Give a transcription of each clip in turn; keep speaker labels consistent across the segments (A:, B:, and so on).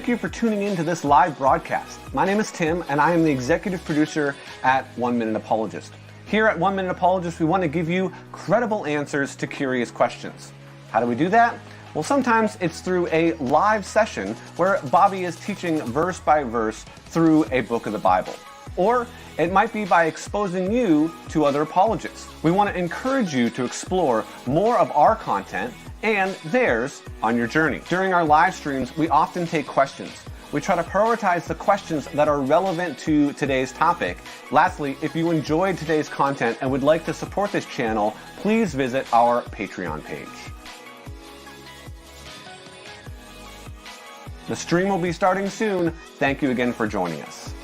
A: thank you for tuning in to this live broadcast. My name is Tim, and I am the executive producer at 1 Minute Apologist. Here at 1 Minute Apologist, we want to give you credible answers to curious questions. How do we do that? Well, sometimes it's through a live session where Bobby is teaching verse by verse through a book of the Bible. Or it might be by exposing you to other apologists. We want to encourage you to explore more of our content and theirs on your journey. During our live streams, we often take questions. We try to prioritize the questions that are relevant to today's topic. Lastly, if you enjoyed today's content and would like to support this channel, please visit our Patreon page. The stream will be starting soon. Thank you again for joining us.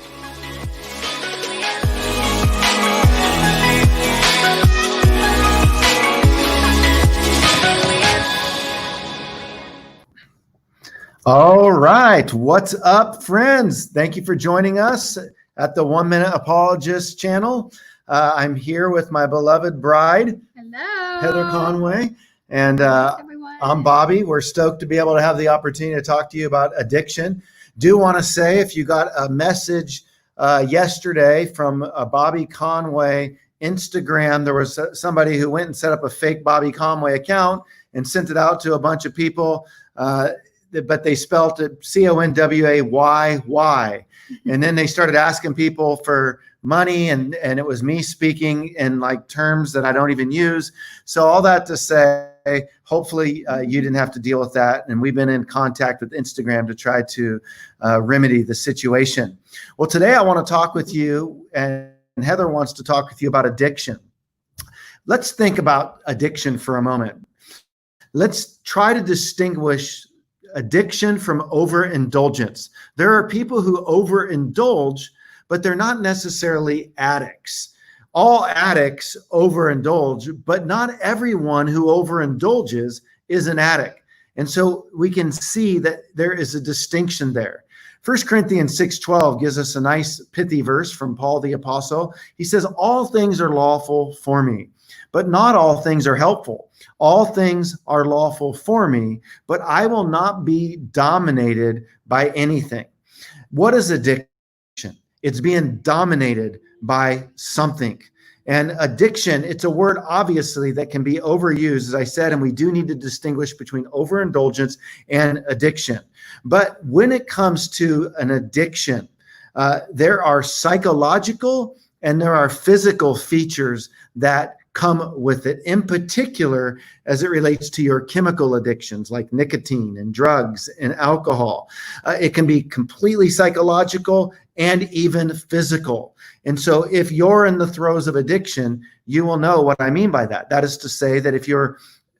B: All right. What's up, friends? Thank you for joining us at the 1 Minute Apologist channel. I'm here with my beloved bride,
C: Hello,
B: Heather Conway, and
C: everyone.
B: I'm Bobby. We're stoked to be able to have the opportunity to talk to you about addiction. Do want to say, if you got a message yesterday from Bobby Conway Instagram, there was somebody who went and set up a fake Bobby Conway account and sent it out to a bunch of people. But they spelt it Conway. And then they started asking people for money, and it was me speaking in like terms that I don't even use. So all that to say, hopefully you didn't have to deal with that. And we've been in contact with Instagram to try to remedy the situation. Well, today I want to talk with you, and Heather wants to talk with you about addiction. Let's think about addiction for a moment. Let's try to distinguish addiction from overindulgence. There are people who overindulge, but they're not necessarily addicts. All addicts overindulge, but not everyone who overindulges is an addict. And so we can see that there is a distinction there. 1 Corinthians 6:12 gives us a nice pithy verse from Paul the Apostle. He says, "All things are lawful for me, but not all things are helpful. All things are lawful for me, but I will not be dominated by anything." What is addiction? It's being dominated by something. And addiction, it's a word obviously that can be overused, as I said, and we do need to distinguish between overindulgence and addiction. But when it comes to an addiction, there are psychological and there are physical features that come with it, in particular as it relates to your chemical addictions like nicotine and drugs and alcohol. It can be completely psychological and even physical. And so if you're in the throes of addiction, you will know what I mean by that. That is to say that if you're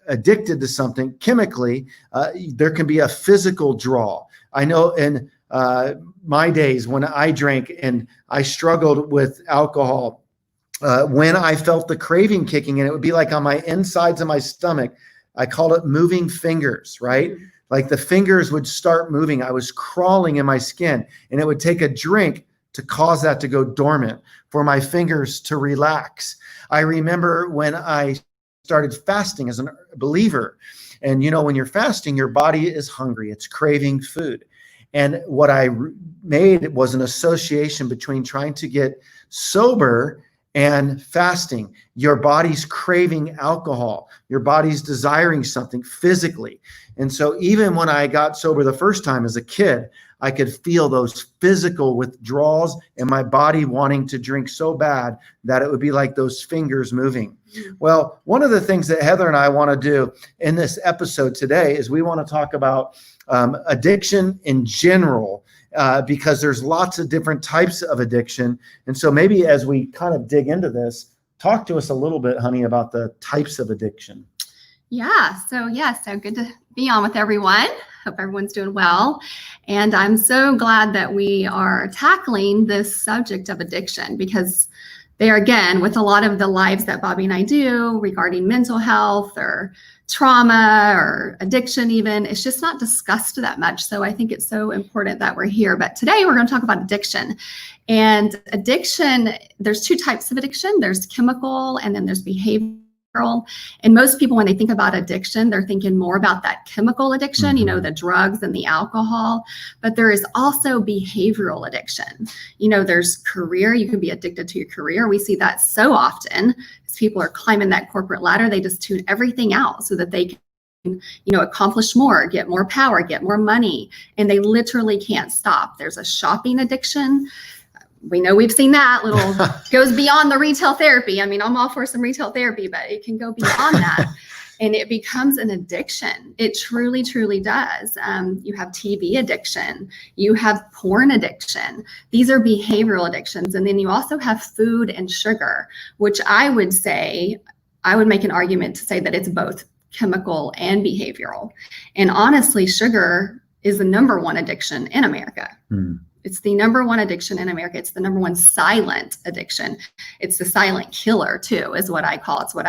B: addicted to something chemically, there can be a physical draw. I know in my days when I drank and I struggled with alcohol, when I felt the craving kicking in, it would be like on my insides of my stomach. I called it moving fingers, right? Like the fingers would start moving. I was crawling in my skin, and it would take a drink to cause that to go dormant, for my fingers to relax. I remember when I started fasting as a believer, and you know, when you're fasting, your body is hungry. It's craving food. And what I made was an association between trying to get sober and fasting. Your body's craving alcohol. Your body's desiring something physically. And so even when I got sober the first time as a kid, I could feel those physical withdrawals and my body wanting to drink so bad that it would be like those fingers moving. Well, one of the things that Heather and I want to do in this episode today is we want to talk about addiction in general, because there's lots of different types of addiction. And so maybe as we kind of dig into this, talk to us a little bit, honey, about the types of addiction.
C: So good to be on with everyone. Hope everyone's doing well. And I'm so glad that we are tackling this subject of addiction, because there again, with a lot of the lives that Bobby and I do regarding mental health or trauma or addiction even, it's just not discussed that much. So I think it's so important that we're here. But today we're going to talk about addiction. And addiction, there's two types of addiction. There's chemical and then there's behavioral And most people, when they think about addiction, they're thinking more about that chemical addiction,
B: Mm-hmm.
C: the drugs and the alcohol. But there is also behavioral addiction. There's career. You can be addicted to your career. We see that so often as people are climbing that corporate ladder. They just tune everything out so that they can accomplish more, get more power, get more money, and they literally can't stop. There's a shopping addiction. We know we've seen that goes beyond the retail therapy. I mean, I'm all for some retail therapy, but it can go beyond that and it becomes an addiction. It truly, truly does. You have TV addiction, you have porn addiction. These are behavioral addictions. And then you also have food and sugar, which I would make an argument to say that it's both chemical and behavioral. And honestly, sugar is the number one addiction in America. It's the number one addiction in America. It's the number one silent addiction. It's the silent killer too, is what I call it. It's what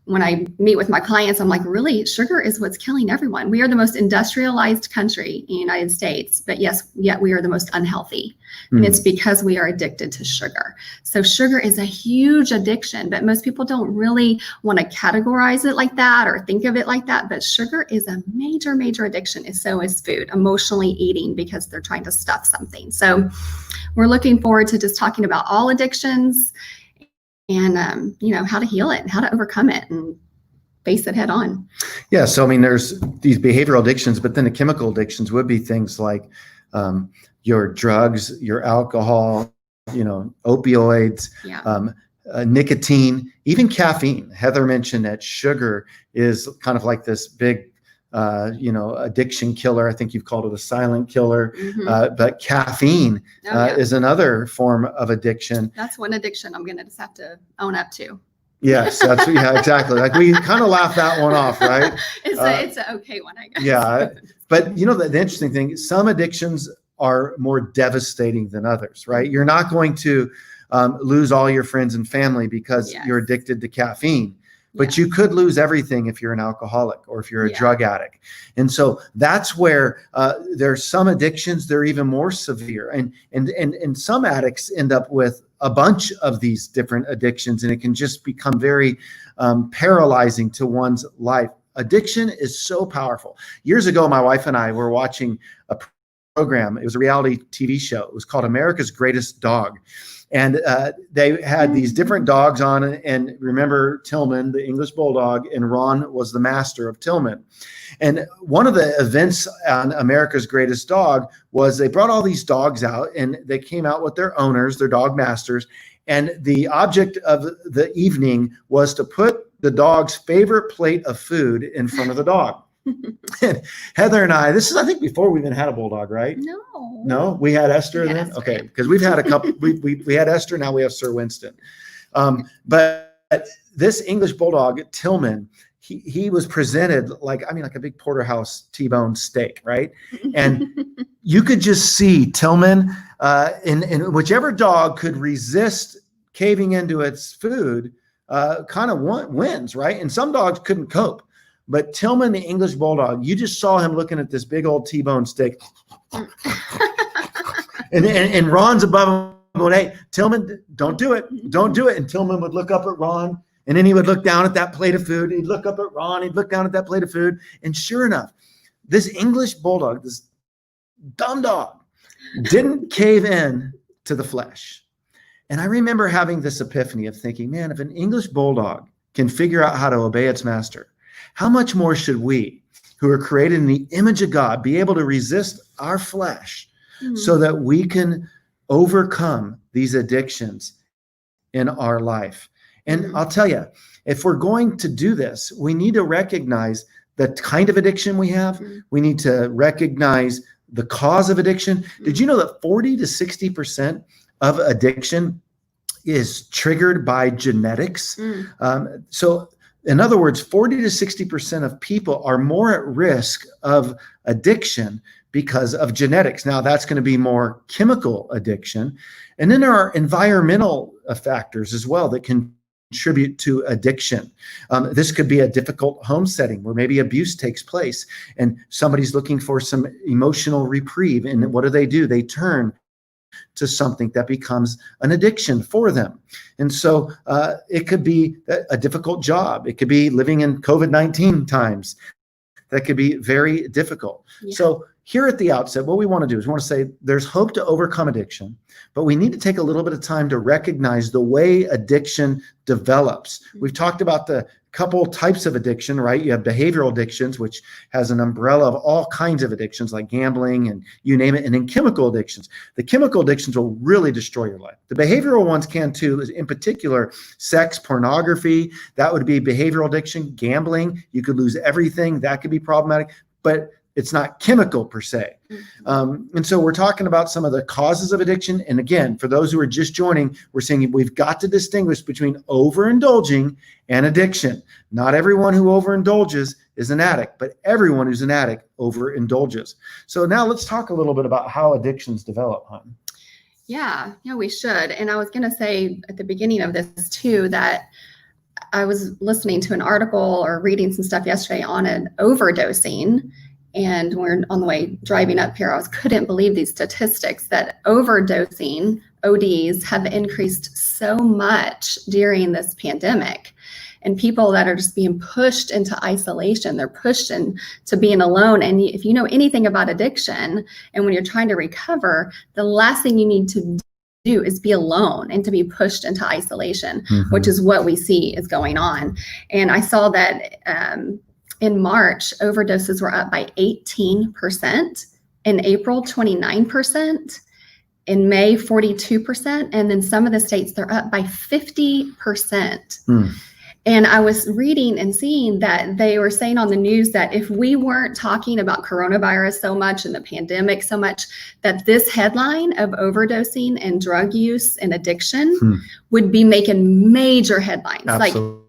C: when I meet with my clients, I'm like, really, sugar is what's killing everyone. We are the most industrialized country in the United States, but yet we are the most unhealthy. And it's because we are addicted to sugar. So sugar is a huge addiction, but most people don't really want to categorize it like that or think of it like that. But sugar is a major, major addiction, and so is food, emotionally eating because they're trying to stuff something. So we're looking forward to just talking about all addictions and, how to heal it and how to overcome it and face it head on.
B: Yeah. So, I mean, there's these behavioral addictions, but then the chemical addictions would be things like your drugs, your alcohol, opioids, nicotine, even caffeine. Heather mentioned that sugar is kind of like this big, addiction killer. I think you've called it a silent killer, but caffeine is another form of addiction.
C: That's one addiction I'm going to just have to own up to.
B: Yes, exactly. Like we kind of laugh that one off, right?
C: It's an okay one, I guess.
B: Yeah, but the interesting thing, some addictions are more devastating than others, right? You're not going to lose all your friends and family because you're addicted to caffeine. But you could lose everything if you're an alcoholic or if you're a drug addict. And so that's where there's some addictions, they're even more severe. And some addicts end up with a bunch of these different addictions, and it can just become very paralyzing to one's life. Addiction is so powerful. Years ago, my wife and I were watching a program. It was a reality TV show. It was called America's Greatest Dog. And they had these different dogs on, and remember Tillman, the English bulldog, and Ron was the master of Tillman. And one of the events on America's Greatest Dog was they brought all these dogs out, and they came out with their owners, their dog masters. And the object of the evening was to put the dog's favorite plate of food in front of the dog. And Heather and I, this is, I think, before we even had a bulldog, right? No, we had Esther then. Okay, because we've had a couple. we had Esther, now we have Sir Winston. But this English bulldog Tillman, he was presented like a big porterhouse T-bone steak, right? And you could just see Tillman, in whichever dog could resist caving into its food, kind of wins, right? And some dogs couldn't cope. But Tillman, the English bulldog, you just saw him looking at this big old T-bone steak. and Ron's above him going, hey, Tillman, don't do it. Don't do it. And Tillman would look up at Ron, and then he would look down at that plate of food. He'd look up at Ron. He'd look down at that plate of food. And sure enough, this English bulldog, this dumb dog, didn't cave in to the flesh. And I remember having this epiphany of thinking, man, if an English bulldog can figure out how to obey its master, how much more should we, who are created in the image of God, be able to resist our flesh so that we can overcome these addictions in our life? And I'll tell you, if we're going to do this, we need to recognize the kind of addiction we have. We need to recognize the cause of addiction. Did you know that 40 to 60% of addiction is triggered by genetics? So in other words, 40 to 60% of people are more at risk of addiction because of genetics. Now, that's going to be more chemical addiction. And then there are environmental factors as well that can contribute to addiction. This could be a difficult home setting where maybe abuse takes place and somebody's looking for some emotional reprieve. And what do? They turn to something that becomes an addiction for them. And so it could be a difficult job. It could be living in COVID-19 times. That could be very difficult. Yeah. So here at the outset, what we want to do is we want to say there's hope to overcome addiction, but we need to take a little bit of time to recognize the way addiction develops. We've talked about the couple types of addiction, right? You have behavioral addictions, which has an umbrella of all kinds of addictions like gambling and you name it, and then chemical addictions. The chemical addictions will really destroy your life. The behavioral ones can too, in particular, sex, pornography, that would be behavioral addiction. Gambling, you could lose everything. That could be problematic, but it's not chemical per se. And so we're talking about some of the causes of addiction. And again, for those who are just joining, we're saying we've got to distinguish between overindulging and addiction. Not everyone who overindulges is an addict, but everyone who's an addict overindulges. So now let's talk a little bit about how addictions develop, hon.
C: Yeah, we should. And I was going to say at the beginning of this too, that I was listening to an article or reading some stuff yesterday on an overdosing. And we're on the way driving up here, I couldn't believe these statistics that overdosing, ODs, have increased so much during this pandemic. And people that are just being pushed into isolation, they're pushed into being alone. And if you know anything about addiction, and when you're trying to recover, the last thing you need to do is be alone and to be pushed into isolation, which is what we see is going on. And I saw that in March, overdoses were up by 18%. In April, 29%. In May, 42%. And then some of the states, they're up by 50%. And I was reading and seeing that they were saying on the news that if we weren't talking about coronavirus so much and the pandemic so much, that this headline of overdosing and drug use and addiction would be making major headlines.
B: Absolutely.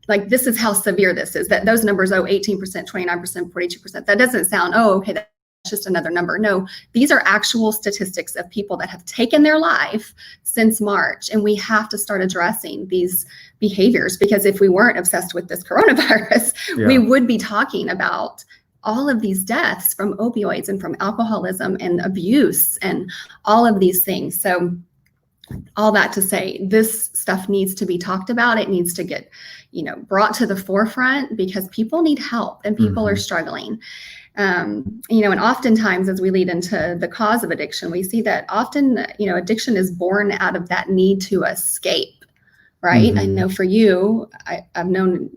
C: Like this is how severe this is, that those numbers, 18%, 29%, 42%. That doesn't sound, okay, that's just another number. No, these are actual statistics of people that have taken their life since March. And we have to start addressing these behaviors, because if we weren't obsessed with this coronavirus, we would be talking about all of these deaths from opioids and from alcoholism and abuse and all of these things. So all that to say, this stuff needs to be talked about. It needs to get, brought to the forefront, because people need help and people are struggling. And oftentimes as we lead into the cause of addiction, we see that often, addiction is born out of that need to escape, right? I know for you, I've known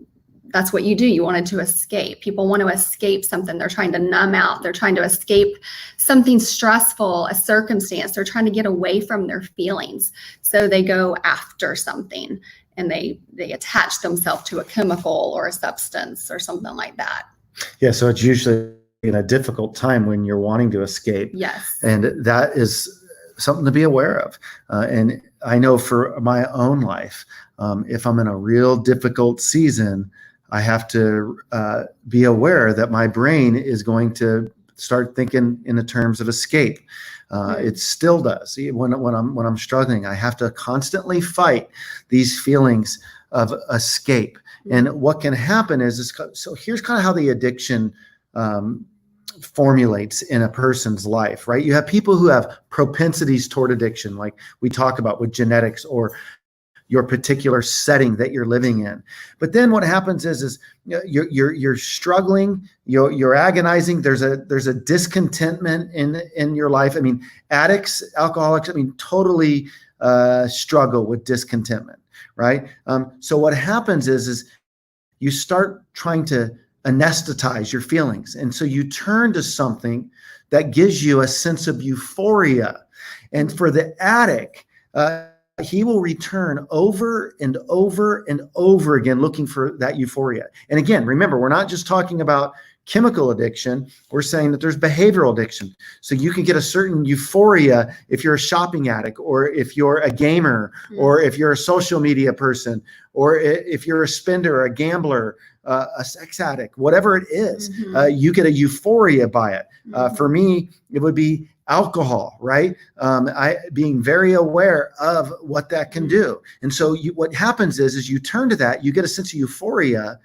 C: that's what you do. You wanted to escape. People want to escape something. They're trying to numb out. They're trying to escape something stressful, a circumstance. They're trying to get away from their feelings. So they go after something and they attach themselves to a chemical or a substance or something like that.
B: Yeah. So it's usually in a difficult time when you're wanting to escape.
C: Yes.
B: And that is something to be aware of. And I know for my own life, if I'm in a real difficult season, I have to be aware that my brain is going to start thinking in the terms of escape. It still does. When I'm struggling, I have to constantly fight these feelings of escape. And what can happen is so here's kind of how the addiction formulates in a person's life, right? You have people who have propensities toward addiction, like we talk about with genetics or your particular setting that you're living in. But then what happens is you're struggling, you're agonizing. There's a discontentment in your life. I mean, addicts, alcoholics, totally struggle with discontentment, right? So what happens is you start trying to anesthetize your feelings. And so you turn to something that gives you a sense of euphoria. And for the addict, he will return over and over and over again looking for that euphoria. And again, remember, we're not just talking about chemical addiction. We're saying that there's behavioral addiction. So you can get a certain euphoria if you're a shopping addict, or if you're a gamer, or if you're a social media person, or if you're a spender, a gambler, a sex addict, whatever it is, you get a euphoria by it. For me, it would be alcohol, right? Being very aware of what that can do. And so what happens is you turn to that, you get a sense of euphoria,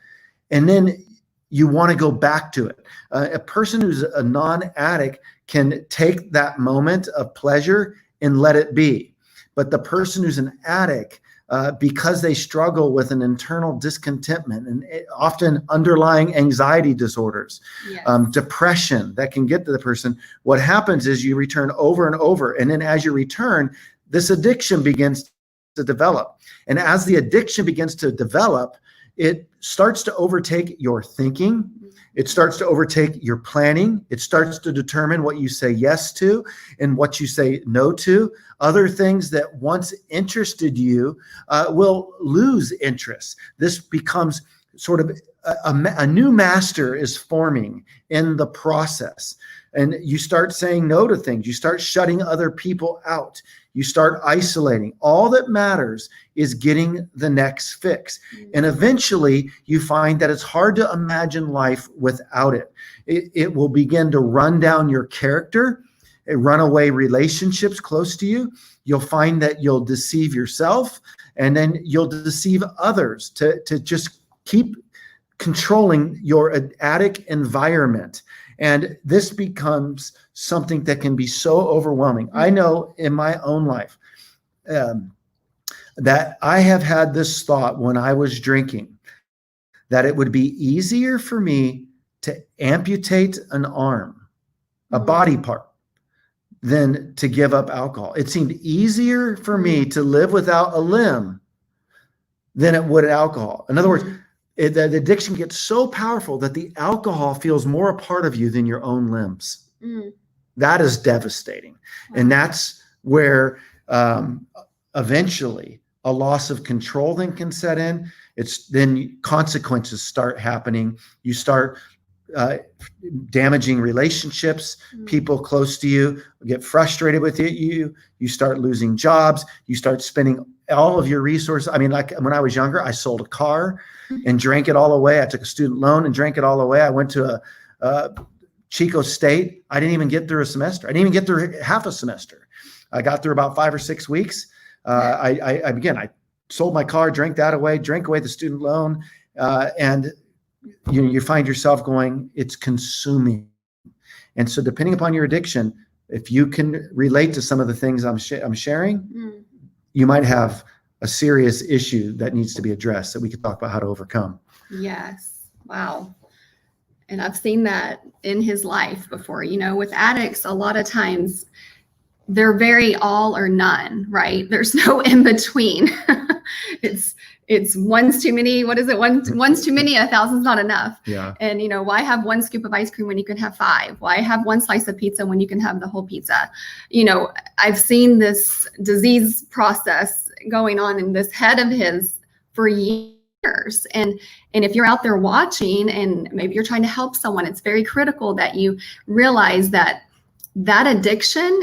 B: and then you want to go back to it. A person who's a non-addict can take that moment of pleasure and let it be. But the person who's an addict, because they struggle with an internal discontentment and often underlying anxiety disorders,
C: Yes.
B: Depression that can get to the person, what happens is you return over and over. And then as you return, this addiction begins to develop. And as the addiction begins to develop, it starts to overtake your thinking. It starts to overtake your planning. It starts to determine what you say yes to and what you say no to. Other things that once interested you will lose interest. This becomes sort of a new master is forming in the process. And you start saying no to things. You start shutting other people out. You start isolating. All that matters is getting the next fix. And eventually you find that it's hard to imagine life without it. It will begin to run down your character, runaway relationships close to you. You'll find that you'll deceive yourself, and then you'll deceive others to just keep controlling your addict environment. And this becomes something that can be so overwhelming. I know in my own life that I have had this thought when I was drinking, that it would be easier for me to amputate an arm, a body part, than to give up alcohol. It seemed easier for me to live without a limb than it would alcohol. In other words, the addiction gets so powerful that the alcohol feels more a part of you than your own limbs. That is devastating. And that's where eventually a loss of control then can set in. It's then consequences start happening. You start damaging relationships. People close to you get frustrated with you. You start losing jobs. You start spending all of your resources. I mean, like when I was younger, I sold a car and drank it all away. I took a student loan and drank it all away. I went to a Chico State. I didn't even get through a semester. I didn't even get through half a semester. I got through about 5 or 6 weeks. I sold my car, drank that away, drank away the student loan, and you find yourself going, it's consuming. And so depending upon your addiction, if you can relate to some of the things I'm sharing, you might have a serious issue that needs to be addressed that we could talk about how to overcome.
C: Yes. Wow. And I've seen that in his life before. You know, with addicts, a lot of times they're very all or none, right? There's no in between. It's one's too many. What is it? One's too many. 1,000's not enough.
B: Yeah.
C: And you know, why have one scoop of ice cream when you can have 5? Why have one slice of pizza when you can have the whole pizza? You know, I've seen this disease process going on in this head of his for years. And if you're out there watching and maybe you're trying to help someone, it's very critical that you realize that addiction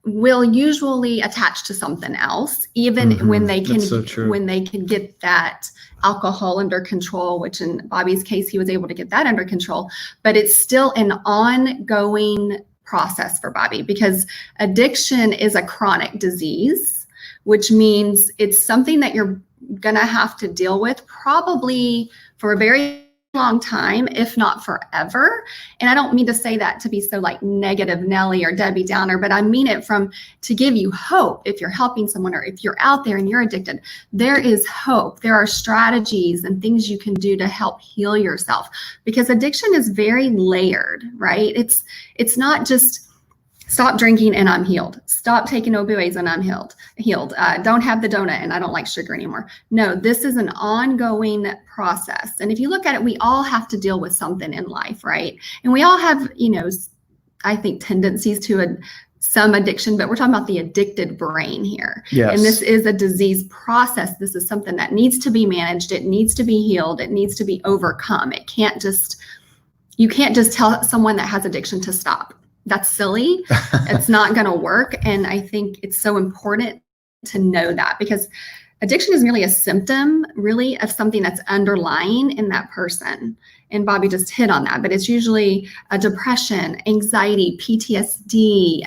C: will usually attach to something else, even when they can get that alcohol under control, which in Bobby's case, he was able to get that under control, but it's still an ongoing process for Bobby because addiction is a chronic disease, which means it's something that you're going to have to deal with probably for a very long time, if not forever. And I don't mean to say that to be so like negative Nelly or Debbie Downer, but I mean it to give you hope. If you're helping someone or if you're out there and you're addicted, there is hope. There are strategies and things you can do to help heal yourself because addiction is very layered, right? It's not just stop drinking and I'm healed. Stop taking opioids and I'm healed. Don't have the donut and I don't like sugar anymore. No, this is an ongoing process. And if you look at it, we all have to deal with something in life, right? And we all have, you know, I think tendencies to some addiction, but we're talking about the addicted brain here.
B: Yes.
C: And this is a disease process. This is something that needs to be managed. It needs to be healed. It needs to be overcome. You can't just tell someone that has addiction to stop. That's silly. It's not going to work. And I think it's so important to know that because addiction is merely a symptom really of something that's underlying in that person. And Bobby just hit on that, but it's usually a depression, anxiety, PTSD,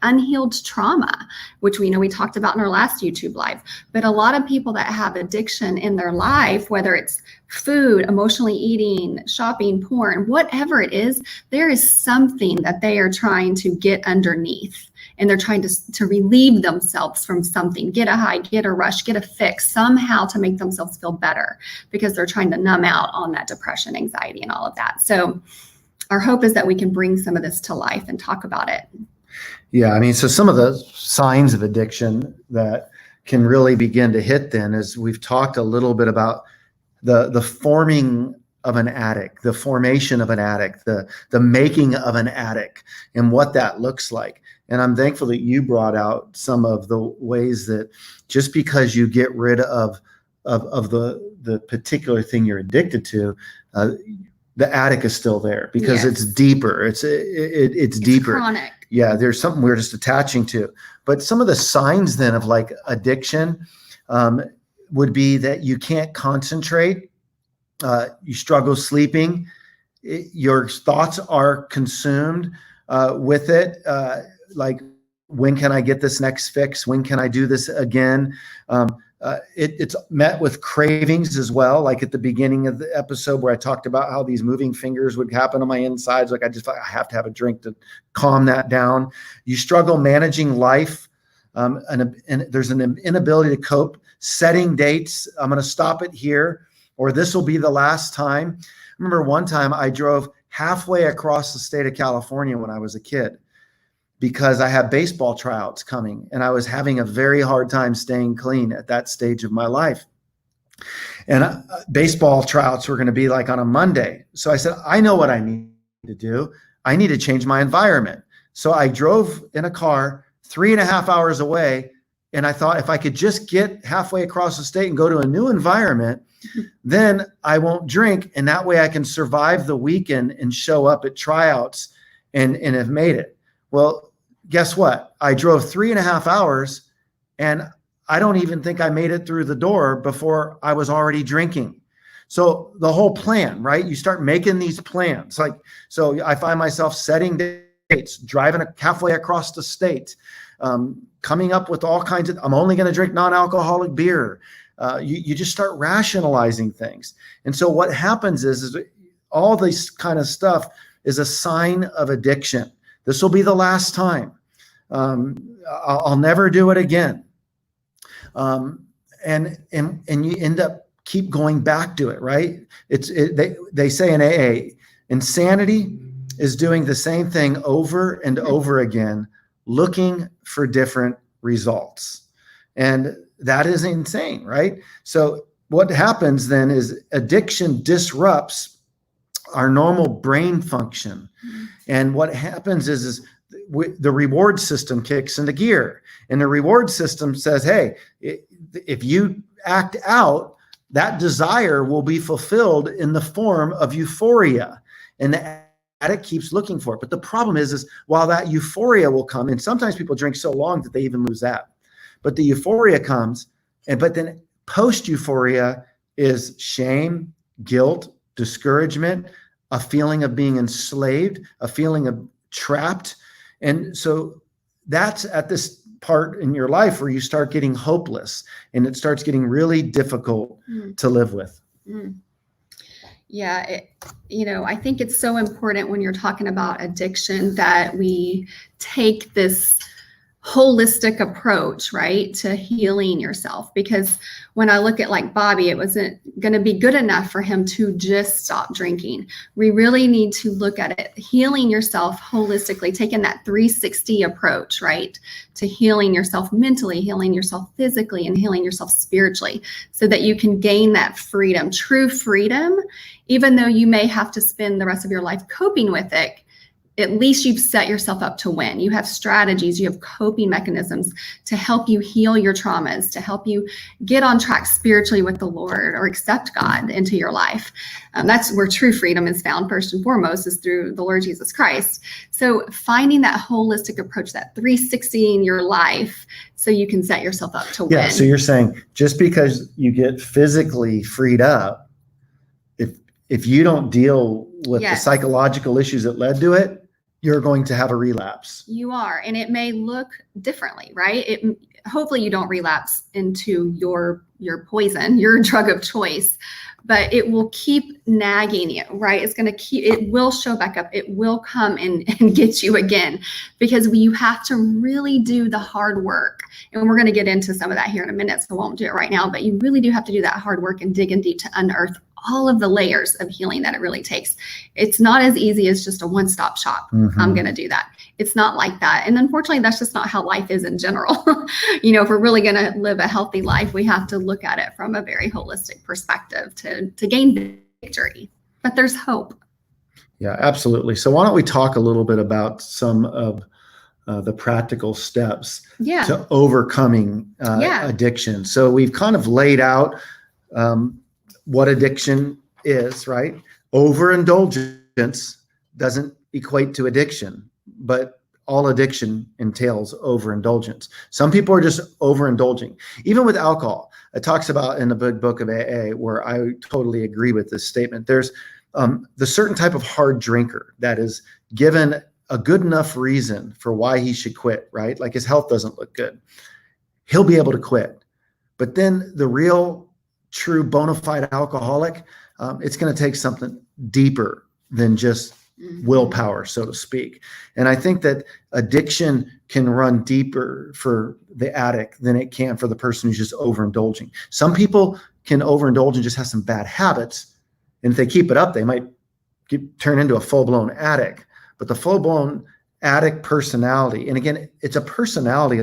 C: unhealed trauma, which we know we talked about in our last YouTube live. But a lot of people that have addiction in their life, whether it's food, emotionally eating, shopping, porn, whatever it is, there is something that they are trying to get underneath. and they're trying to relieve themselves from something, get a high, get a rush, get a fix somehow to make themselves feel better, because they're trying to numb out on that depression, anxiety, and all of that. So our hope is that we can bring some of this to life and talk about it.
B: Yeah, I mean, so some of the signs of addiction that can really begin to hit then is we've talked a little bit about the forming of an addict, the formation of an addict, the making of an addict, and what that looks like. And I'm thankful that you brought out some of the ways that just because you get rid of the particular thing you're addicted to, the addict is still there because it's deeper. It's deeper.
C: Chronic.
B: Yeah, there's something we're just attaching to. But some of the signs then of like addiction would be that you can't concentrate, you struggle sleeping, your thoughts are consumed with it. Like, when can I get this next fix? When can I do this again? It's met with cravings as well. Like at the beginning of the episode where I talked about how these moving fingers would happen on my insides. Like I have to have a drink to calm that down. You struggle managing life. And there's an inability to cope, setting dates. I'm going to stop it here, or this will be the last time. I remember one time I drove halfway across the state of California when I was a kid, because I had baseball tryouts coming and I was having a very hard time staying clean at that stage of my life. And baseball tryouts were going to be like on a Monday. So I said, I know what I need to do. I need to change my environment. So I drove in a car 3.5 hours away. And I thought if I could just get halfway across the state and go to a new environment, then I won't drink. And that way I can survive the weekend and show up at tryouts and have made it. Well, guess what? I drove 3.5 hours and I don't even think I made it through the door before I was already drinking. So the whole plan, right? You start making these plans. Like, so I find myself setting dates, driving halfway across the state, coming up with all kinds of, I'm only going to drink non-alcoholic beer. You just start rationalizing things. And so what happens is all this kind of stuff is a sign of addiction. This will be the last time. I'll never do it again. And you end up keep going back to it, right? They say in AA, insanity is doing the same thing over and over again, looking for different results. And that is insane, right? So what happens then is addiction disrupts our normal brain function. And what happens is the reward system kicks into gear. And the reward system says, hey, if you act out, that desire will be fulfilled in the form of euphoria. And the addict keeps looking for it. But the problem is while that euphoria will come, and sometimes people drink so long that they even lose that. But the euphoria comes, but then post-euphoria is shame, guilt, discouragement, a feeling of being enslaved, a feeling of trapped. And so that's at this part in your life where you start getting hopeless and it starts getting really difficult to live with.
C: Yeah, I think it's so important when you're talking about addiction that we take this holistic approach, right, to healing yourself. Because when I look at like Bobby, it wasn't going to be good enough for him to just stop drinking. We really need to look at it, healing yourself holistically, taking that 360 approach, right, to healing yourself mentally, healing yourself physically, and healing yourself spiritually, so that you can gain that freedom, true freedom, even though you may have to spend the rest of your life coping with it. At least you've set yourself up to win. You have strategies, you have coping mechanisms to help you heal your traumas, to help you get on track spiritually with the Lord or accept God into your life. That's where true freedom is found first and foremost, is through the Lord Jesus Christ. So finding that holistic approach, that 360 in your life, so you can set yourself up to win.
B: Yeah, so you're saying just because you get physically freed up, if you don't deal with the psychological issues that led to it, you're going to have a relapse.
C: You are, and it may look differently, right? Hopefully you don't relapse into your poison, your drug of choice, but it will keep nagging you, right? It will show back up. It will come and get you again, because you have to really do the hard work. And we're going to get into some of that here in a minute, so I won't do it right now, but you really do have to do that hard work and dig in deep to unearth all of the layers of healing that it really takes. It's not as easy as just a one-stop shop. I'm going to do that. It's not like that. And unfortunately, that's just not how life is in general. If we're really going to live a healthy life, we have to look at it from a very holistic perspective to gain victory. But there's hope.
B: Yeah, absolutely. So why don't we talk a little bit about some of the practical steps to overcoming addiction. So we've kind of laid out what addiction is, right? Overindulgence doesn't equate to addiction, but all addiction entails overindulgence. Some people are just overindulging. Even with alcohol, it talks about in the book of AA, where I totally agree with this statement. There's the certain type of hard drinker that is given a good enough reason for why he should quit, right? Like his health doesn't look good. He'll be able to quit. But then the real true bona fide alcoholic, it's going to take something deeper than just willpower, so to speak. And I think that addiction can run deeper for the addict than it can for the person who's just overindulging. Some people can overindulge and just have some bad habits. And if they keep it up, they might turn into a full-blown addict. But the full-blown addict personality, and again, it's a personality.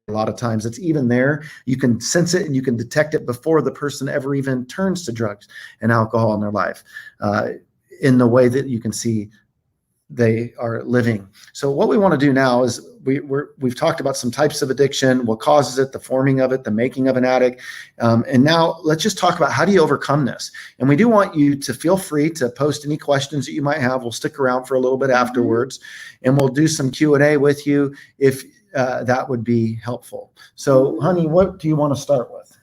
B: A lot of times it's even there. You can sense it and you can detect it before the person ever even turns to drugs and alcohol in their life, in the way that you can see they are living. So what we want to do now is we've talked about some types of addiction, what causes it, the forming of it, the making of an addict. And now let's just talk about how do you overcome this? And we do want you to feel free to post any questions that you might have. We'll stick around for a little bit afterwards, and we'll do some Q&A with you if that would be helpful. So, honey, what do you want to start with?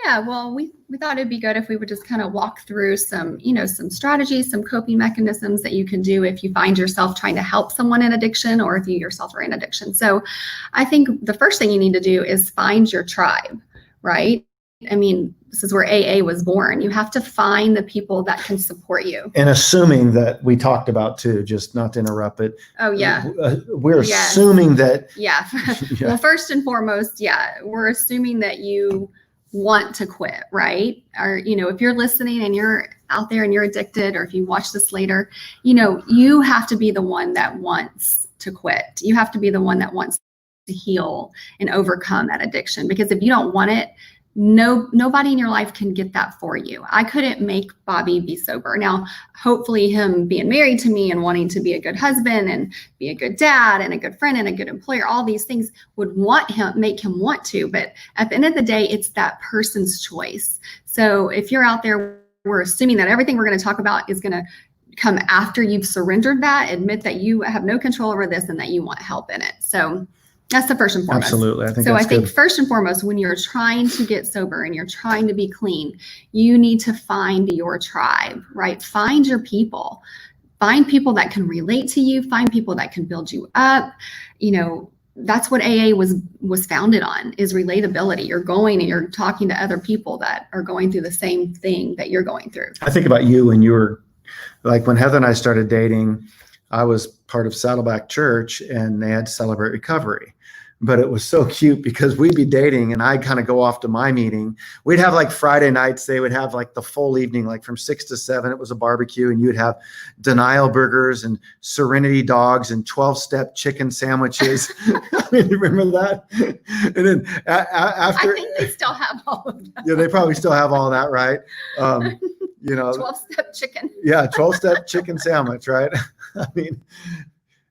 C: Yeah, well, we thought it'd be good if we would just kind of walk through some strategies, some coping mechanisms that you can do if you find yourself trying to help someone in addiction, or if you yourself are in addiction. So I think the first thing you need to do is find your tribe, right? I mean, this is where AA was born. You have to find the people that can support you.
B: And assuming that we talked about too, just not to interrupt it.
C: Oh, yeah.
B: We're assuming that.
C: Yeah. Well, first and foremost, we're assuming that you want to quit, right? Or, if you're listening and you're out there and you're addicted, or if you watch this later, you have to be the one that wants to quit. You have to be the one that wants to heal and overcome that addiction. Because if you don't want it, nobody in your life can get that for you. I couldn't make Bobby be sober. Now, hopefully him being married to me and wanting to be a good husband and be a good dad and a good friend and a good employer, all these things would make him want to. But at the end of the day, it's that person's choice. So if you're out there, we're assuming that everything we're going to talk about is going to come after you've surrendered that, admit that you have no control over this and that you want help in it. So that's the first and foremost.
B: Absolutely.
C: I think first and foremost, when you're trying to get sober and you're trying to be clean, you need to find your tribe, right? Find your people. Find people that can relate to you. Find people that can build you up. That's what AA was founded on, is relatability. You're going and you're talking to other people that are going through the same thing that you're going through.
B: I think about you when you were, like when Heather and I started dating, I was part of Saddleback Church and they had Celebrate Recovery. But it was so cute because we'd be dating and I'd kind of go off to my meeting. We'd have like Friday nights. They would have like the full evening, like from 6 to 7, it was a barbecue, and you'd have Denial burgers and Serenity dogs and 12-step chicken sandwiches. I mean, you remember that? And then after,
C: I think they still have all of that.
B: Yeah, they probably still have all that, right?
C: 12-step chicken.
B: Yeah, 12-step chicken sandwich, right? I mean,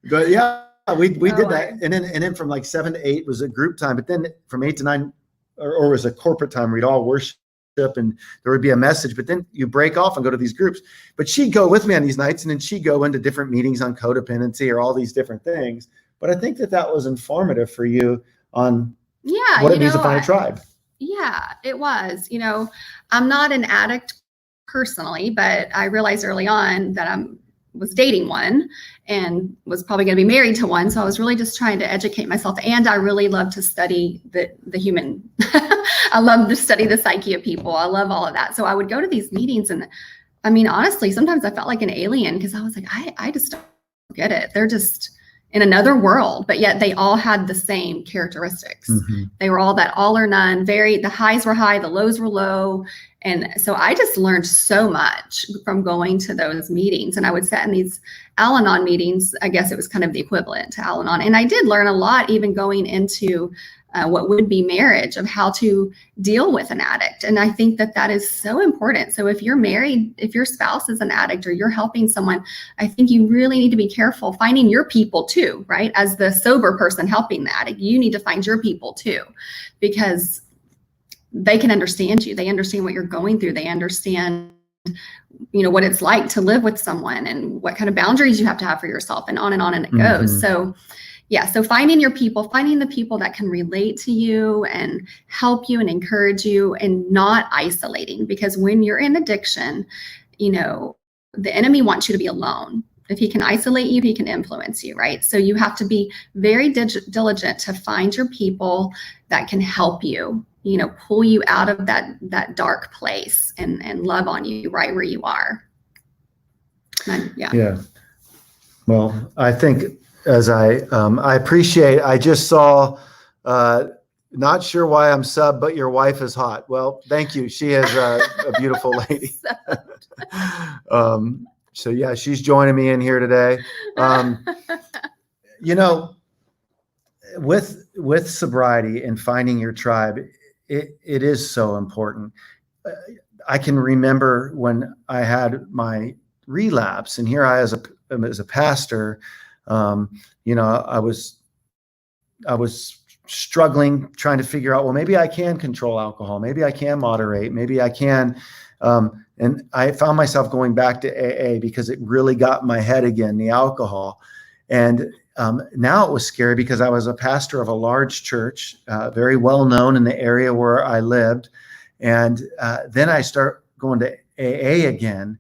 B: but yeah. We did that, and then from like 7 to 8 was a group time, but then from 8 to 9, or was a corporate time, we'd all worship, and there would be a message. But then you break off and go to these groups. But she'd go with me on these nights, and then she'd go into different meetings on codependency or all these different things. But I think that was informative for you on what it means to find a tribe.
C: Yeah, it was. I'm not an addict personally, but I realized early on that I'm was dating one and was probably going to be married to one. So I was really just trying to educate myself. And I really love to study the human. I love to study the psyche of people. I love all of that. So I would go to these meetings, and I mean, honestly, sometimes I felt like an alien because I was like, I just don't get it. They're just in another world, but yet they all had the same characteristics.
B: Mm-hmm.
C: They were all that all or none, the highs were high, the lows were low. And so I just learned so much from going to those meetings. And I would sit in these Al-Anon meetings. I guess it was kind of the equivalent to Al-Anon. And I did learn a lot, even going into what would be marriage, of how to deal with an addict. And I think that is so important. So if you're married, if your spouse is an addict or you're helping someone, I think you really need to be careful finding your people too, right? As the sober person helping the addict, you need to find your people too, because they can understand you. They understand what you're going through. They understand, what it's like to live with someone and what kind of boundaries you have to have for yourself, and on and it goes.
B: Mm-hmm.
C: So yeah, so finding your people, finding the people that can relate to you and help you and encourage you, and not isolating, because when you're in addiction, the enemy wants you to be alone. If he can isolate you, he can influence you, right? So you have to be very diligent to find your people that can help you, pull you out of that dark place and love on you right where you are.
B: Yeah. Well, I think, as I appreciate, I just saw, not sure why I'm sub, but your wife is hot. Well, thank you. She is a beautiful lady. So yeah, she's joining me in here today. With sobriety and finding your tribe, it is so important. I can remember when I had my relapse, and here I, as a pastor, I was struggling, trying to figure out, well, maybe I can control alcohol. Maybe I can moderate. Maybe I can. And I found myself going back to AA because it really got in my head again, the alcohol. And now it was scary because I was a pastor of a large church, very well known in the area where I lived. And then I start going to AA again.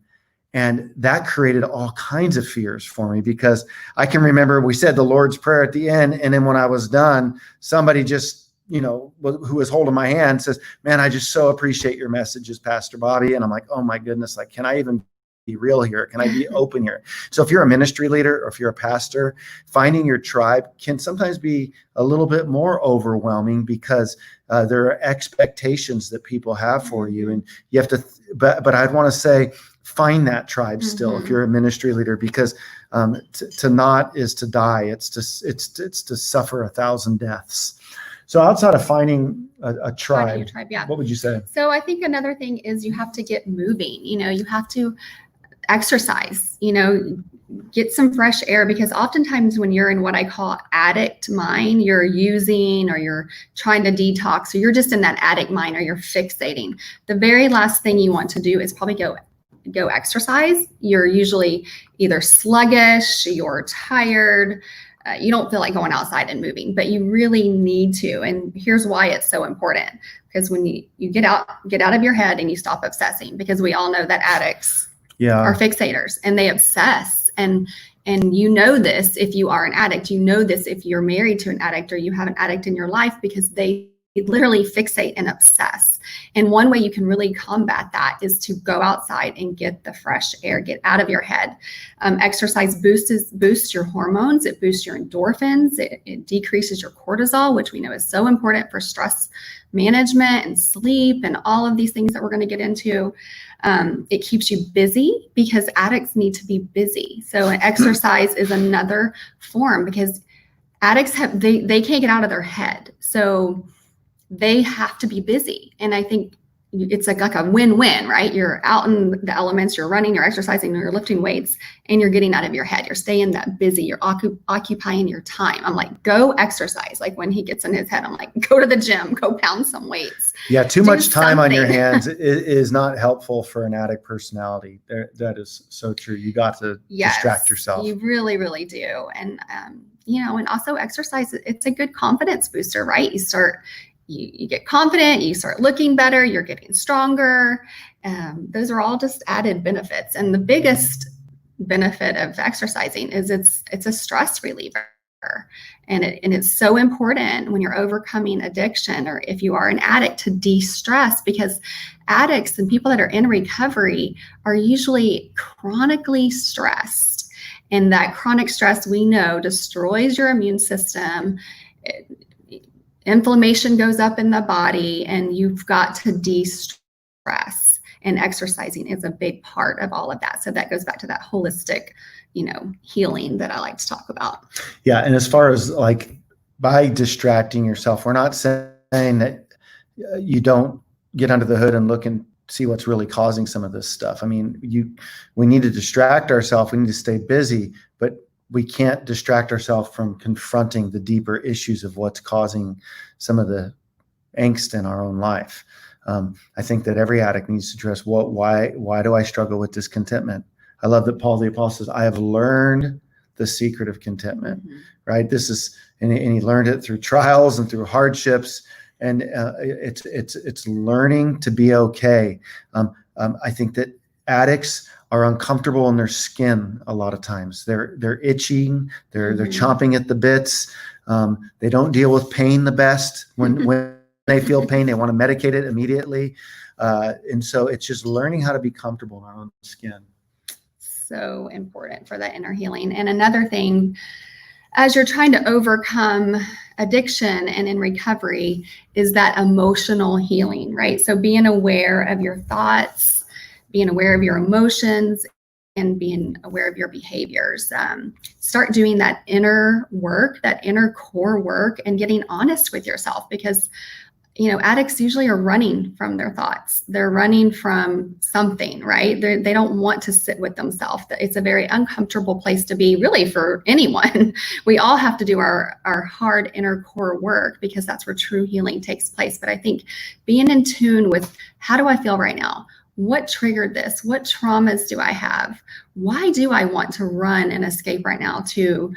B: And that created all kinds of fears for me, because I can remember we said the Lord's Prayer at the end. And then when I was done, somebody just, who was holding my hand says, "Man, I just so appreciate your messages, Pastor Bobby." And I'm like, oh my goodness, like, can I even be real here? Can I be open here? So if you're a ministry leader or if you're a pastor, finding your tribe can sometimes be a little bit more overwhelming, because there are expectations that people have for you. And you have to, but I'd want to say, find that tribe still, if you're a ministry leader, because to not is to die. It's to suffer 1,000 deaths. So outside of finding a tribe, what would you say?
C: So I think another thing is you have to get moving. You have to exercise, get some fresh air, because oftentimes when you're in what I call addict mind, you're using, or you're trying to detox, or you're just in that addict mind, or you're fixating. The very last thing you want to do is probably go exercise. You're usually either sluggish, you're tired, you don't feel like going outside and moving, but you really need to. And here's why it's so important, because when you get out of your head and you stop obsessing, because we all know that addicts are fixators and they obsess. And this, if you are an addict, this if you're married to an addict or you have an addict in your life, because they literally fixate and obsess. And one way you can really combat that is to go outside and get the fresh air, get out of your head. Exercise boosts your hormones. It boosts your endorphins. It decreases your cortisol, which we know is so important for stress management and sleep and all of these things that we're going to get into. It keeps you busy, because addicts need to be busy. So exercise is another form, because addicts they can't get out of their head. So they have to be busy. And I think it's like a win-win, right? You're out in the elements, you're running, you're exercising, you're lifting weights, and you're getting out of your head. You're staying that busy. You're occupying your time. I'm like, go exercise. Like when he gets in his head, I'm like, go to the gym, go pound some weights.
B: Yeah. Too much time on your hands is not helpful for an addict personality. That is so true. You got to distract yourself.
C: You really, really do. And, and also exercise, it's a good confidence booster, right? You get confident, you start looking better, you're getting stronger. Those are all just added benefits. And the biggest benefit of exercising is it's a stress reliever. And it's so important when you're overcoming addiction, or if you are an addict, to de-stress, because addicts and people that are in recovery are usually chronically stressed. And that chronic stress, we know, destroys your immune system. Inflammation goes up in the body, and you've got to de-stress. And exercising is a big part of all of that. So that goes back to that holistic, healing that I like to talk about.
B: Yeah. And as far as like by distracting yourself, we're not saying that you don't get under the hood and look and see what's really causing some of this stuff. I mean, we need to distract ourselves. We need to stay busy, but we can't distract ourselves from confronting the deeper issues of what's causing some of the angst in our own life. I think that every addict needs to address why do I struggle with discontentment? I love that Paul the Apostle says, I have learned the secret of contentment, right? This is, and he learned it through trials and through hardships. And it's learning to be okay. I think that addicts are uncomfortable in their skin a lot of times. They're itching, they're chomping at the bits. They don't deal with pain the best. When they feel pain, they want to medicate it immediately. And so it's just learning how to be comfortable in our own skin.
C: So important for that inner healing. And another thing, as you're trying to overcome addiction and in recovery, is that emotional healing, right? So being aware of your thoughts, being aware of your emotions, and being aware of your behaviors. Start doing that inner work, that inner core work, and getting honest with yourself, because addicts usually are running from their thoughts. They're running from something, right? They don't want to sit with themselves. It's a very uncomfortable place to be, really, for anyone. We all have to do our hard inner core work, because that's where true healing takes place. But I think being in tune with, how do I feel right now? What triggered this? What traumas do I have? Why do I want to run and escape right now to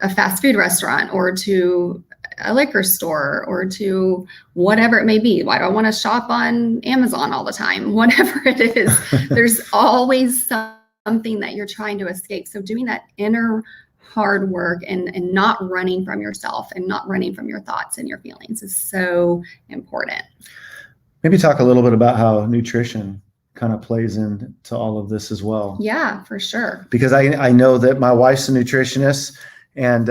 C: a fast food restaurant, or to a liquor store, or to whatever it may be? Why do I want to shop on Amazon all the time? Whatever it is, there's always something that you're trying to escape. So doing that inner hard work and not running from yourself and not running from your thoughts and your feelings is so important.
B: Maybe talk a little bit about how nutrition kind of plays into all of this as well.
C: Yeah, for sure.
B: Because I know that my wife's a nutritionist, and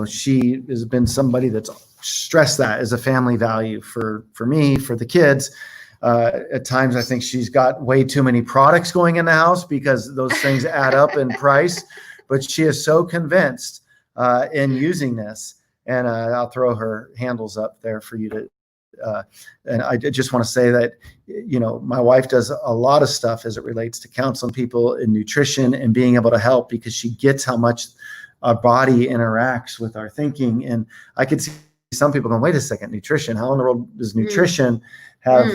B: she has been somebody that's stressed that as a family value for me, for the kids. At times, I think she's got way too many products going in the house, because those things add up in price. But she is so convinced in using this, and I'll throw her handles up there for you to. And I just want to say that, my wife does a lot of stuff as it relates to counseling people in nutrition and being able to help, because she gets how much our body interacts with our thinking. And I could see some people going, wait a second, nutrition, how in the world does nutrition have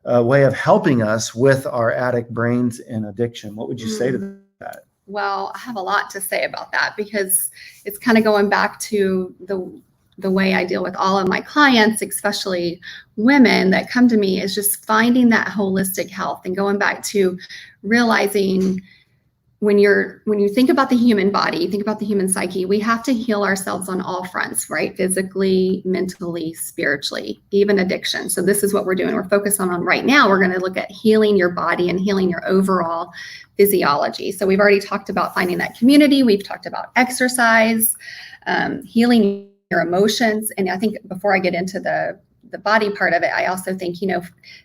B: a way of helping us with our addict brains and addiction? What would you say to that?
C: Well, I have a lot to say about that, because it's kind of going back to the way I deal with all of my clients, especially women that come to me, is just finding that holistic health and going back to realizing, when you think about the human body, think about the human psyche, we have to heal ourselves on all fronts, right? Physically, mentally, spiritually, even addiction. So this is what we're doing. We're focused on right now. We're going to look at healing your body and healing your overall physiology. So we've already talked about finding that community. We've talked about exercise, healing your emotions. And I think before I get into the body part of it, I also think,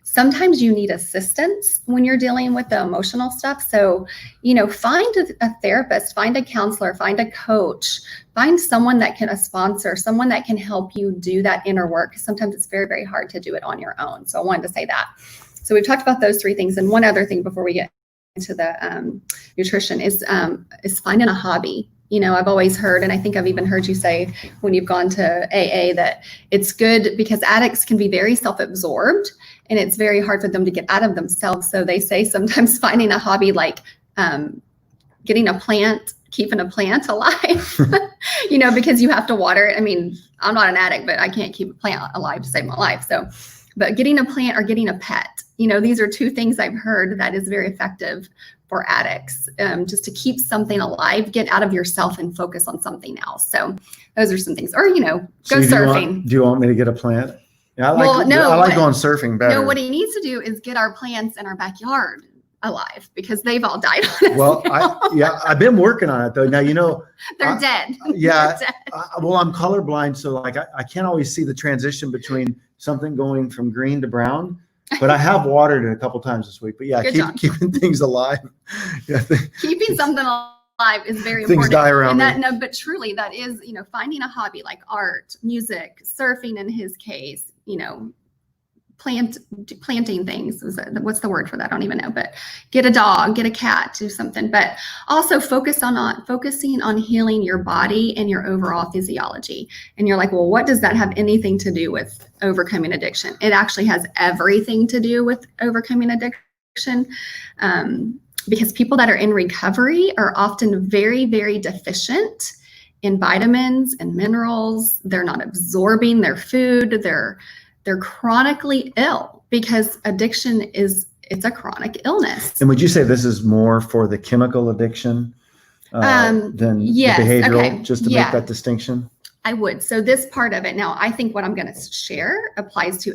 C: sometimes you need assistance when you're dealing with the emotional stuff. So, find a therapist, find a counselor, find a coach, find someone that can, a sponsor, someone that can help you do that inner work. Sometimes it's very, very hard to do it on your own. So I wanted to say that. So we've talked about those three things. And one other thing before we get into the nutrition is finding a hobby. I've always heard, and I think I've even heard you say when you've gone to AA, that it's good because addicts can be very self-absorbed, and it's very hard for them to get out of themselves. So they say sometimes finding a hobby like getting a plant, keeping a plant alive, because you have to water it. I mean, I'm not an addict, but I can't keep a plant alive to save my life. So, but getting a plant or getting a pet, these are two things I've heard that is very effective for addicts, just to keep something alive, get out of yourself and focus on something else. So those are some things. Or, go surfing.
B: Do you want me to get a plant? Yeah, I like going surfing better.
C: No, what he needs to do is get our plants in our backyard alive, because they've all died on us.
B: Well, I've been working on it though. Now,
C: they're dead.
B: Yeah.
C: They're dead.
B: Well, I'm colorblind, so like I can't always see the transition between something going from green to brown. But I have watered it a couple times this week. But yeah, keeping things alive. Yeah,
C: keeping something alive is very
B: things
C: important.
B: Die around me.
C: No, but truly, that is, finding a hobby like art, music, surfing in his case, planting things. What's the word for that? I don't even know. But get a dog, get a cat, do something. But also focusing on healing your body and your overall physiology. And you're like, well, what does that have anything to do with overcoming addiction? It actually has everything to do with overcoming addiction. Because people that are in recovery are often very, very deficient in vitamins and minerals. They're not absorbing their food. They're chronically ill, because addiction it's a chronic illness.
B: And would you say this is more for the chemical addiction than the behavioral,
C: okay.
B: just to make that distinction?
C: I would. So this part of it, now I think what I'm going to share applies to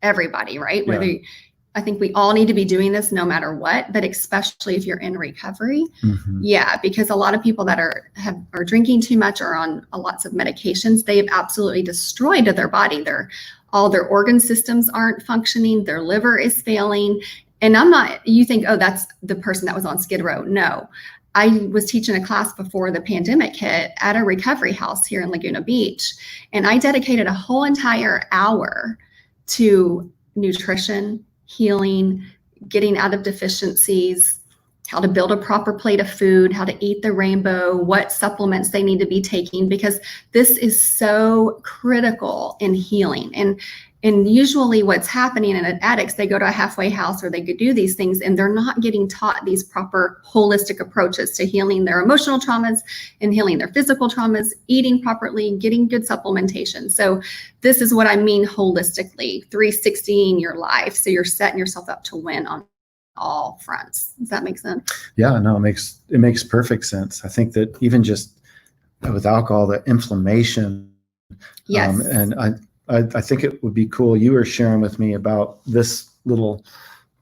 C: everybody, right? I think we all need to be doing this no matter what, but especially if you're in recovery.
B: Mm-hmm.
C: Yeah, because a lot of people that are drinking too much or on lots of medications, they've absolutely destroyed their body. All their organ systems aren't functioning. Their liver is failing. And you think, oh, that's the person that was on Skid Row. No, I was teaching a class before the pandemic hit at a recovery house here in Laguna Beach. And I dedicated a whole entire hour to nutrition, healing, getting out of deficiencies, how to build a proper plate of food, how to eat the rainbow, what supplements they need to be taking, because this is so critical in healing. And usually what's happening in addicts, they go to a halfway house or they could do these things, and they're not getting taught these proper holistic approaches to healing their emotional traumas and healing their physical traumas, eating properly, getting good supplementation. So this is what I mean holistically, 360 your life. So you're setting yourself up to win on all fronts. Does that make sense?
B: Yeah, no, it makes perfect sense. I think that even just with alcohol, the inflammation.
C: Yes.
B: And I think it would be cool. You were sharing with me about this little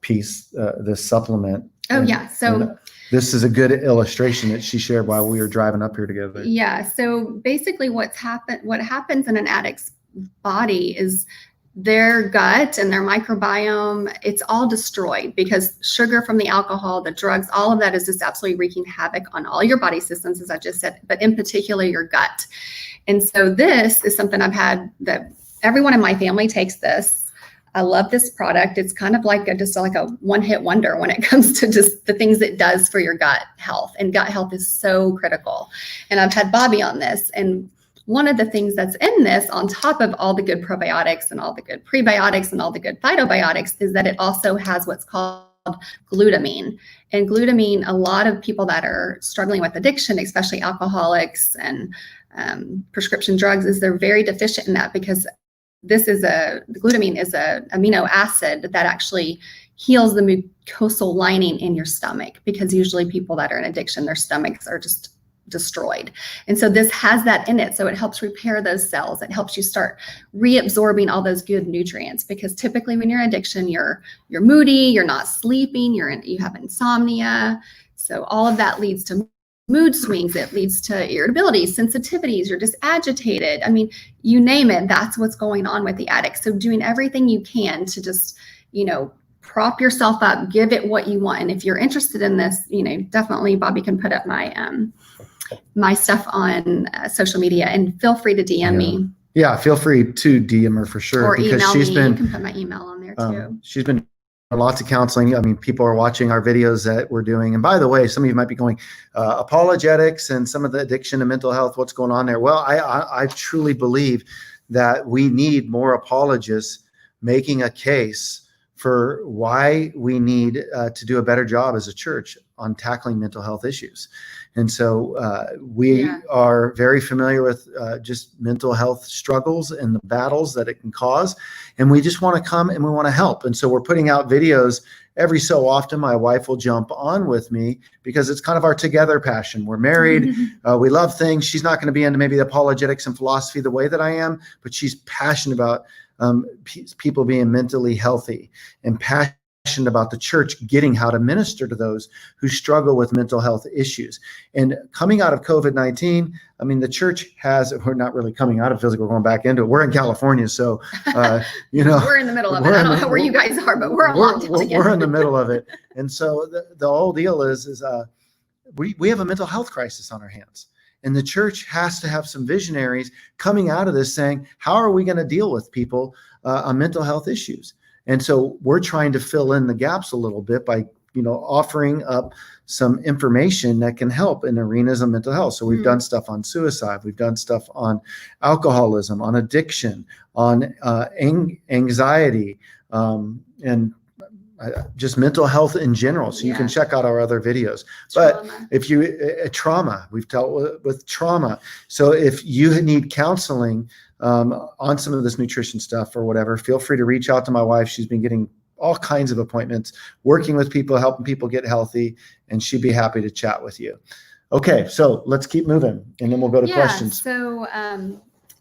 B: piece, this supplement.
C: Oh, yeah. So
B: this is a good illustration that she shared while we were driving up here together.
C: Yeah. So basically what happens in an addict's body is their gut and their microbiome, it's all destroyed, because sugar from the alcohol, the drugs, all of that is just absolutely wreaking havoc on all your body systems, as I just said, but in particular your gut. And so this is something I've had that everyone in my family takes this. I love this product. It's kind of like just like a one-hit wonder when it comes to just the things it does for your gut health. And gut health is so critical. And I've had Bobby on this. And one of the things that's in this, on top of all the good probiotics and all the good prebiotics and all the good phytobiotics, is that it also has what's called glutamine. And glutamine, a lot of people that are struggling with addiction, especially alcoholics and prescription drugs, is they're very deficient in that, because glutamine is a amino acid that actually heals the mucosal lining in your stomach, because usually people that are in addiction, their stomachs are just destroyed. And so this has that in it. So it helps repair those cells. It helps you start reabsorbing all those good nutrients, because typically when you're in addiction, you're moody, you're not sleeping, you have insomnia. So all of that leads to mood swings. It leads to irritability, sensitivities. You're just agitated. I mean, you name it, that's what's going on with the addict. So doing everything you can to just, prop yourself up, give it what you want. And if you're interested in this, definitely Bobby can put up my stuff on social media, and feel free to DM me.
B: Yeah, feel free to DM her for sure.
C: Or email me. You can put my email on there too.
B: She's been lots of counseling. I mean, people are watching our videos that we're doing. And by the way, some of you might be going, apologetics and some of the addiction and mental health, what's going on there? Well, I truly believe that we need more apologists making a case for why we need to do a better job as a church on tackling mental health issues. And so we are very familiar with just mental health struggles and the battles that it can cause. And we just want to come and we want to help. And so we're putting out videos every so often. My wife will jump on with me because it's kind of our together passion. We're married. We love things. She's not going to be into maybe the apologetics and philosophy the way that I am, but she's passionate about people being mentally healthy and passionate about the church getting how to minister to those who struggle with mental health issues. And coming out of COVID-19, I mean, the church we're not really coming out of it, feels like we're going back into it. We're in California, so,
C: we're in the middle of it. I don't know where you guys are, but we're
B: we're in the middle of it. And so the whole deal is we have a mental health crisis on our hands. And the church has to have some visionaries coming out of this saying, how are we going to deal with people on mental health issues? And so we're trying to fill in the gaps a little bit by, offering up some information that can help in arenas of mental health. So we've done stuff on suicide. We've done stuff on alcoholism, on addiction, on anxiety, and just mental health in general. So you can check out our other videos. But if you trauma, we've dealt with trauma. So if you need counseling on some of this nutrition stuff or whatever, feel free to reach out to my wife. She's been getting all kinds of appointments, working with people, helping people get healthy, and she'd be happy to chat with you. Okay, so let's keep moving, and then we'll go to questions.
C: So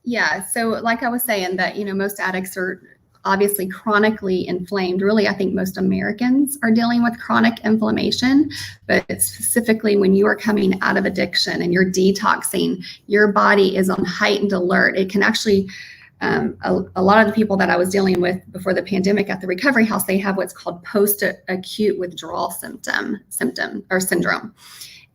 C: like I was saying that, most addicts are obviously chronically inflamed. Really, I think most Americans are dealing with chronic inflammation, but specifically when you are coming out of addiction and you're detoxing, your body is on heightened alert. It can actually, a lot of the people that I was dealing with before the pandemic at the recovery house, they have what's called post-acute withdrawal syndrome.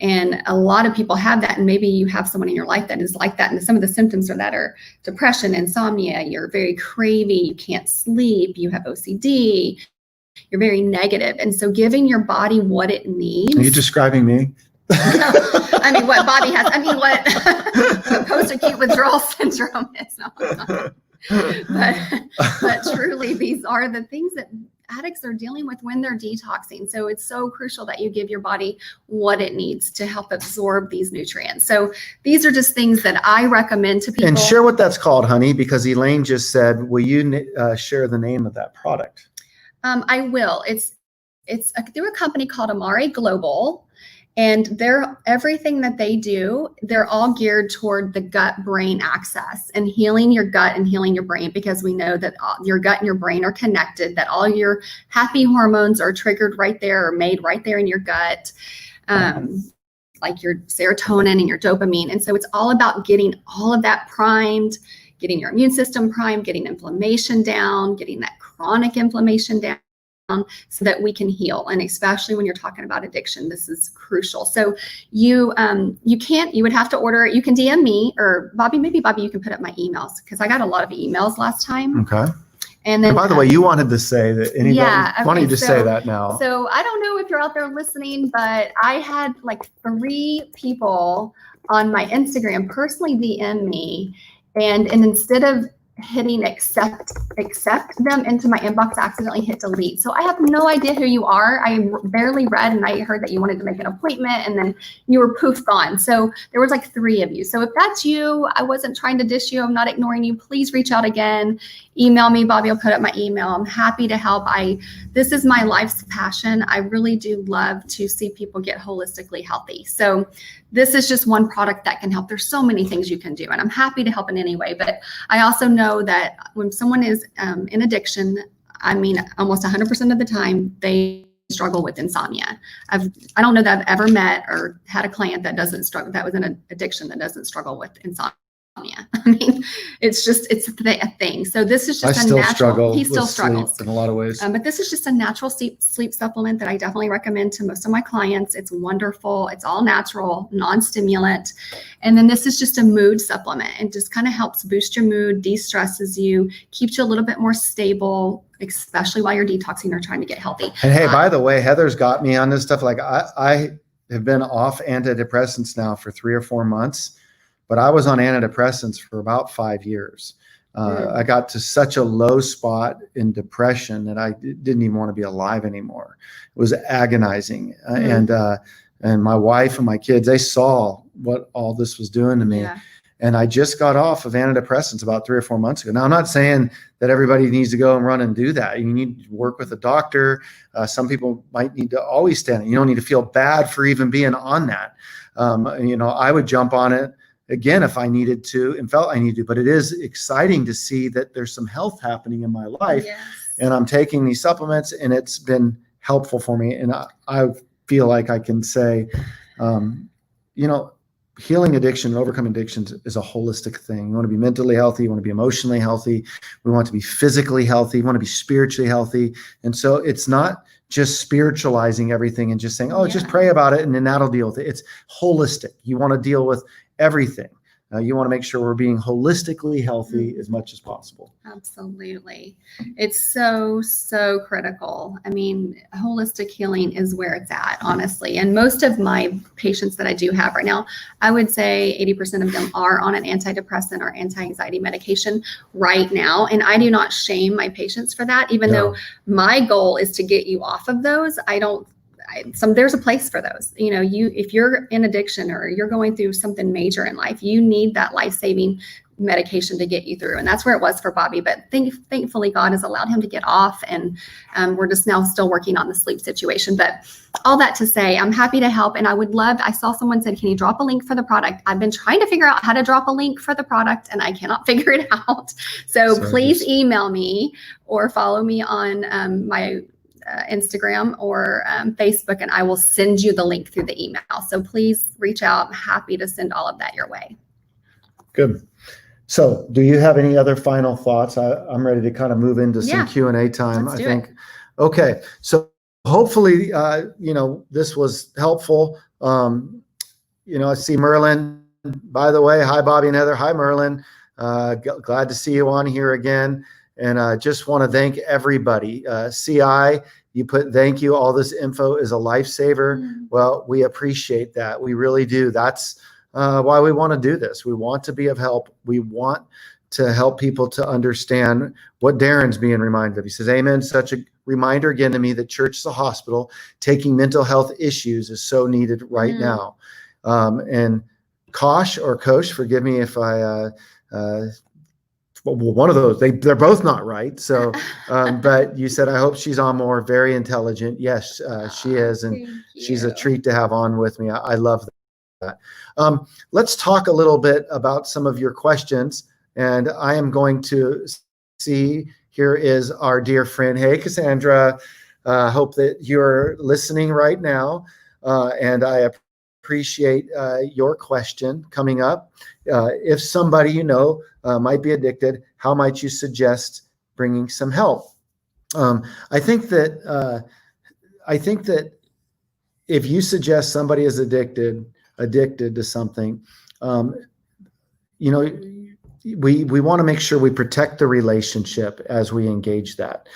C: And a lot of people have that, and maybe you have someone in your life that is like that. And some of the symptoms are depression, insomnia, you're very cravey, you can't sleep, you have OCD, you're very negative. And so giving your body what it needs.
B: Are you describing me?
C: No, I mean, what Bobby has, what post-acute withdrawal syndrome is. But truly, these are the things that addicts are dealing with when they're detoxing. So it's so crucial that you give your body what it needs to help absorb these nutrients. So these are just things that I recommend to people.
B: And share what that's called, honey, because Elaine just said, will you share the name of that product?
C: I will. It's through a company called Amare Global. And everything that they do, they're all geared toward the gut-brain axis and healing your gut and healing your brain, because we know that your gut and your brain are connected, that all your happy hormones are triggered right there or made right there in your gut, like your serotonin and your dopamine. And so it's all about getting all of that primed, getting your immune system primed, getting inflammation down, getting that chronic inflammation down, so that we can heal. And especially when you're talking about addiction, this is crucial. So you would have to order it. You can DM me, or Bobby, you can put up my emails, because I got a lot of emails last time.
B: Okay.
C: And then,
B: by the way, you wanted to say that anybody, why don't you just say that now?
C: So I don't know if you're out there listening, but I had like 3 people on my Instagram personally DM me, and instead of hitting accept them into my inbox, I accidentally hit delete. So I have no idea who you are. I barely read, and I heard that you wanted to make an appointment, and then you were poof gone. So there was like 3 of you. So if that's you, I wasn't trying to dish you. I'm not ignoring you. Please reach out again. Email me. Bobby will put up my email. I'm happy to help. This is my life's passion. I really do love to see people get holistically healthy. So this is just one product that can help. There's so many things you can do, and I'm happy to help in any way. But I also know that when someone is in addiction, I mean, almost 100% of the time, they struggle with insomnia. I don't know that I've ever met or had a client that was in an addiction that doesn't struggle with insomnia. I mean, it's a thing. So this is just a natural. He still struggles
B: in a lot of ways.
C: But this is just a natural sleep supplement that I definitely recommend to most of my clients. It's wonderful. It's all natural, non-stimulant. And then this is just a mood supplement, and just kind of helps boost your mood, de-stresses you, keeps you a little bit more stable, especially while you're detoxing or trying to get healthy.
B: And hey, by the way, Heather's got me on this stuff. Like I have been off antidepressants now for 3 or 4 months. But I was on antidepressants for about 5 years. I got to such a low spot in depression that I didn't even want to be alive anymore. It was agonizing. And my wife and my kids, they saw what all this was doing to me.
C: Yeah.
B: And I just got off of antidepressants about 3 or 4 months ago. Now, I'm not saying that everybody needs to go and run and do that. You need to work with a doctor. Some people might need to always stand. You don't need to feel bad for even being on that. I would jump on it again if I needed to and felt I needed to. But it is exciting to see that there's some health happening in my life.
C: Yes.
B: And I'm taking these supplements, and it's been helpful for me. And I feel like I can say, healing addiction and overcoming addictions is a holistic thing. You want to be mentally healthy. You want to be emotionally healthy. We want to be physically healthy. We want to be spiritually healthy. And so it's not just spiritualizing everything and just saying, just pray about it and then that'll deal with it. It's holistic. You want to deal with everything. You want to make sure we're being holistically healthy as much as possible.
C: Absolutely. It's so, so critical. I mean, holistic healing is where it's at, honestly. And most of my patients that I do have right now, I would say 80% of them are on an antidepressant or anti-anxiety medication right now. And I do not shame my patients for that, even though my goal is to get you off of those. There's a place for those. If you're in addiction or you're going through something major in life, you need that life-saving medication to get you through. And that's where it was for Bobby. But thankfully, God has allowed him to get off, and we're just now still working on the sleep situation. But all that to say, I'm happy to help. And I saw someone said, can you drop a link for the product? I've been trying to figure out how to drop a link for the product, and I cannot figure it out. So please email me or follow me on my Instagram or Facebook, and I will send you the link through the email. So please reach out. I'm happy to send all of that your way.
B: Good. So do you have any other final thoughts? I'm ready to kind of move into some Q&A time.
C: Let's do it.
B: Okay. So hopefully, this was helpful. I see Merlin, by the way. Hi, Bobby and Heather. Hi, Merlin. Glad to see you on here again. And I just want to thank everybody. CI, you put thank you. All this info is a lifesaver. Well, we appreciate that. We really do. That's why we want to do this. We want to be of help. We want to help people to understand what Darren's being reminded of. He says, amen. Such a reminder again to me that church is a hospital. Taking mental health issues is so needed right now. And Kosh or Kosh, forgive me if I one of those, they're both not right. So, but you said, I hope she's on more. Very intelligent. Yes, she is. And she's a treat to have on with me. I love that. Let's talk a little bit about some of your questions. And I am going to see, here is our dear friend. Hey, Cassandra. Hope that you're listening right now. And I appreciate your question coming up. If somebody might be addicted, how might you suggest bringing some help? I think that if you suggest somebody is addicted to something, we want to make sure we protect the relationship as we engage that.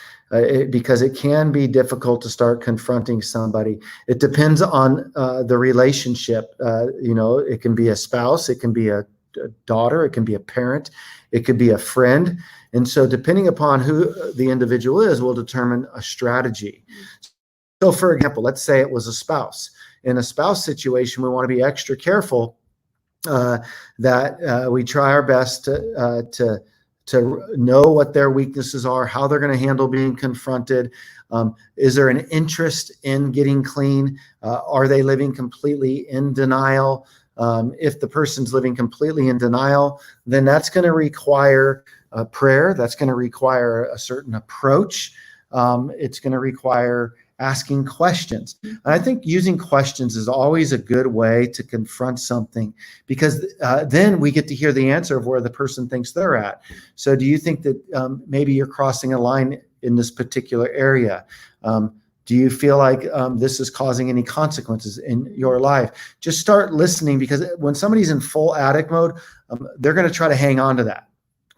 B: Because it can be difficult to start confronting somebody. It depends on the relationship. It can be a spouse, it can be a daughter, it can be a parent, it could be a friend. And so depending upon who the individual is will determine a strategy. So for example, let's say it was a spouse. In a spouse situation, we want to be extra careful that we try our best to know what their weaknesses are, how they're going to handle being confronted. Is there an interest in getting clean? Are they living completely in denial? If the person's living completely in denial, then that's going to require prayer. That's going to require a certain approach. It's going to require asking questions. And I think using questions is always a good way to confront something, because then we get to hear the answer of where the person thinks they're at. So do you think that maybe you're crossing a line in this particular area? Do you feel like this is causing any consequences in your life? Just start listening, because when somebody's in full addict mode, they're going to try to hang on to that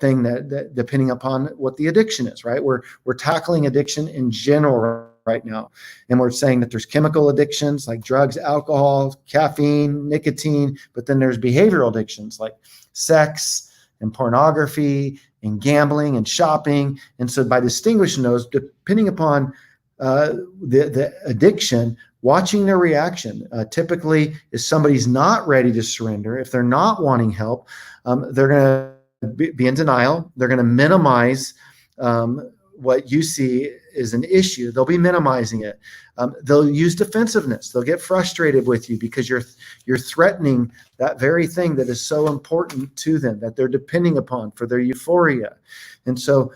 B: thing that depending upon what the addiction is, right? We're tackling addiction in general right now. And we're saying that there's chemical addictions like drugs, alcohol, caffeine, nicotine, but then there's behavioral addictions like sex, and pornography and gambling and shopping. And so by distinguishing those, depending upon the addiction, watching their reaction, typically if somebody's not ready to surrender, if they're not wanting help, they're going to be in denial. They're going to minimize what you see is an issue. They'll be minimizing it. They'll use defensiveness. They'll get frustrated with you because you're threatening that very thing that is so important to them, that they're depending upon for their euphoria. And so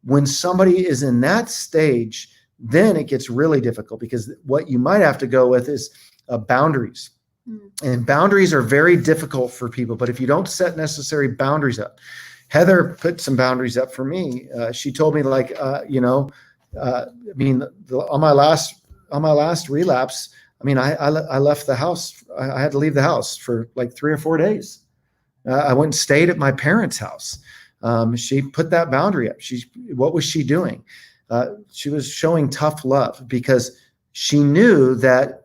B: when somebody is in that stage, then it gets really difficult, because what you might have to go with is boundaries. And boundaries are very difficult for people, but if you don't set necessary boundaries up, Heather put some boundaries up for me. She told me, like, on my last relapse, I left the house. I had to leave the house for like 3 or 4 days. I went and stayed at my parents' house. She put that boundary up. What was she doing? She was showing tough love, because she knew that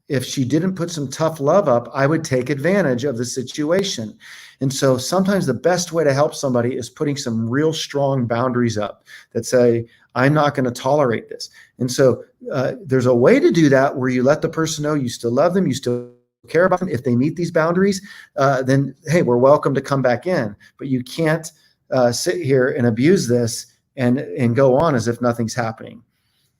B: if she didn't put some tough love up, I would take advantage of the situation. And so sometimes the best way to help somebody is putting some real strong boundaries up that say, I'm not going to tolerate this. And so there's a way to do that where you let the person know you still love them, you still care about them. If they meet these boundaries, then, hey, we're welcome to come back in. But you can't sit here and abuse this and go on as if nothing's happening.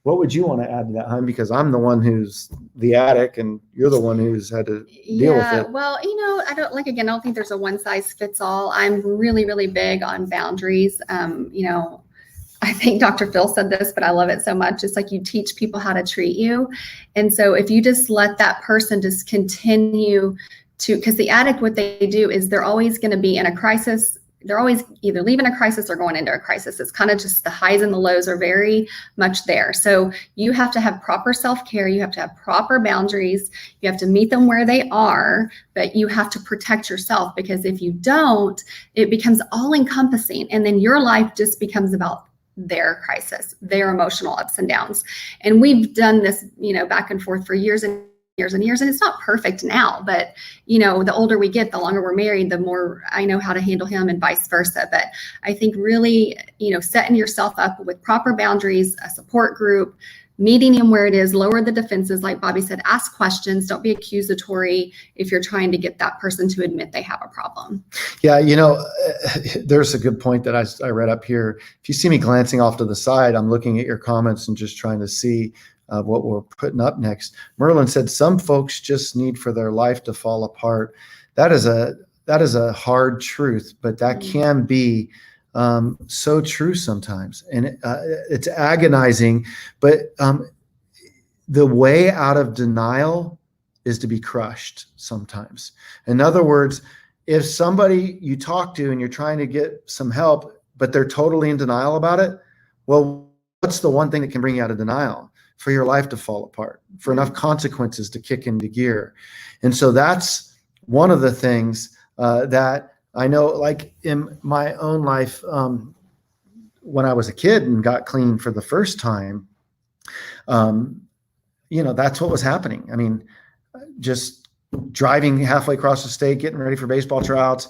B: What would you want to add to that, hon? Because I'm the one who's the addict and you're the one who's had to deal with it.
C: Well, I don't think there's a one size fits all. I'm really, really big on boundaries. I think Dr. Phil said this, but I love it so much. It's like you teach people how to treat you. And so if you just let that person just continue to, because the addict, what they do is they're always going to be in a crisis. They're always either leaving a crisis or going into a crisis. It's kind of just the highs and the lows are very much there. So you have to have proper self-care. You have to have proper boundaries. You have to meet them where they are, but you have to protect yourself, because if you don't, it becomes all encompassing. And then your life just becomes about their crisis, their emotional ups and downs. And we've done this, back and forth for years and years and years. And it's not perfect now, but the older we get, the longer we're married, the more I know how to handle him and vice versa. But I think really, setting yourself up with proper boundaries, a support group, meeting him where it is, lower the defenses. Like Bobby said, ask questions. Don't be accusatory if you're trying to get that person to admit they have a problem.
B: Yeah. There's a good point that I read up here. If you see me glancing off to the side, I'm looking at your comments and just trying to see what we're putting up next. Merlin said, some folks just need for their life to fall apart. That is a hard truth, but that can be so true sometimes. And it's agonizing, but the way out of denial is to be crushed sometimes. In other words, if somebody you talk to and you're trying to get some help, but they're totally in denial about it, well, what's the one thing that can bring you out of denial? For your life to fall apart, for enough consequences to kick into gear. And so that's one of the things that I know, like in my own life, when I was a kid and got clean for the first time, that's what was happening. Just driving halfway across the state, getting ready for baseball tryouts,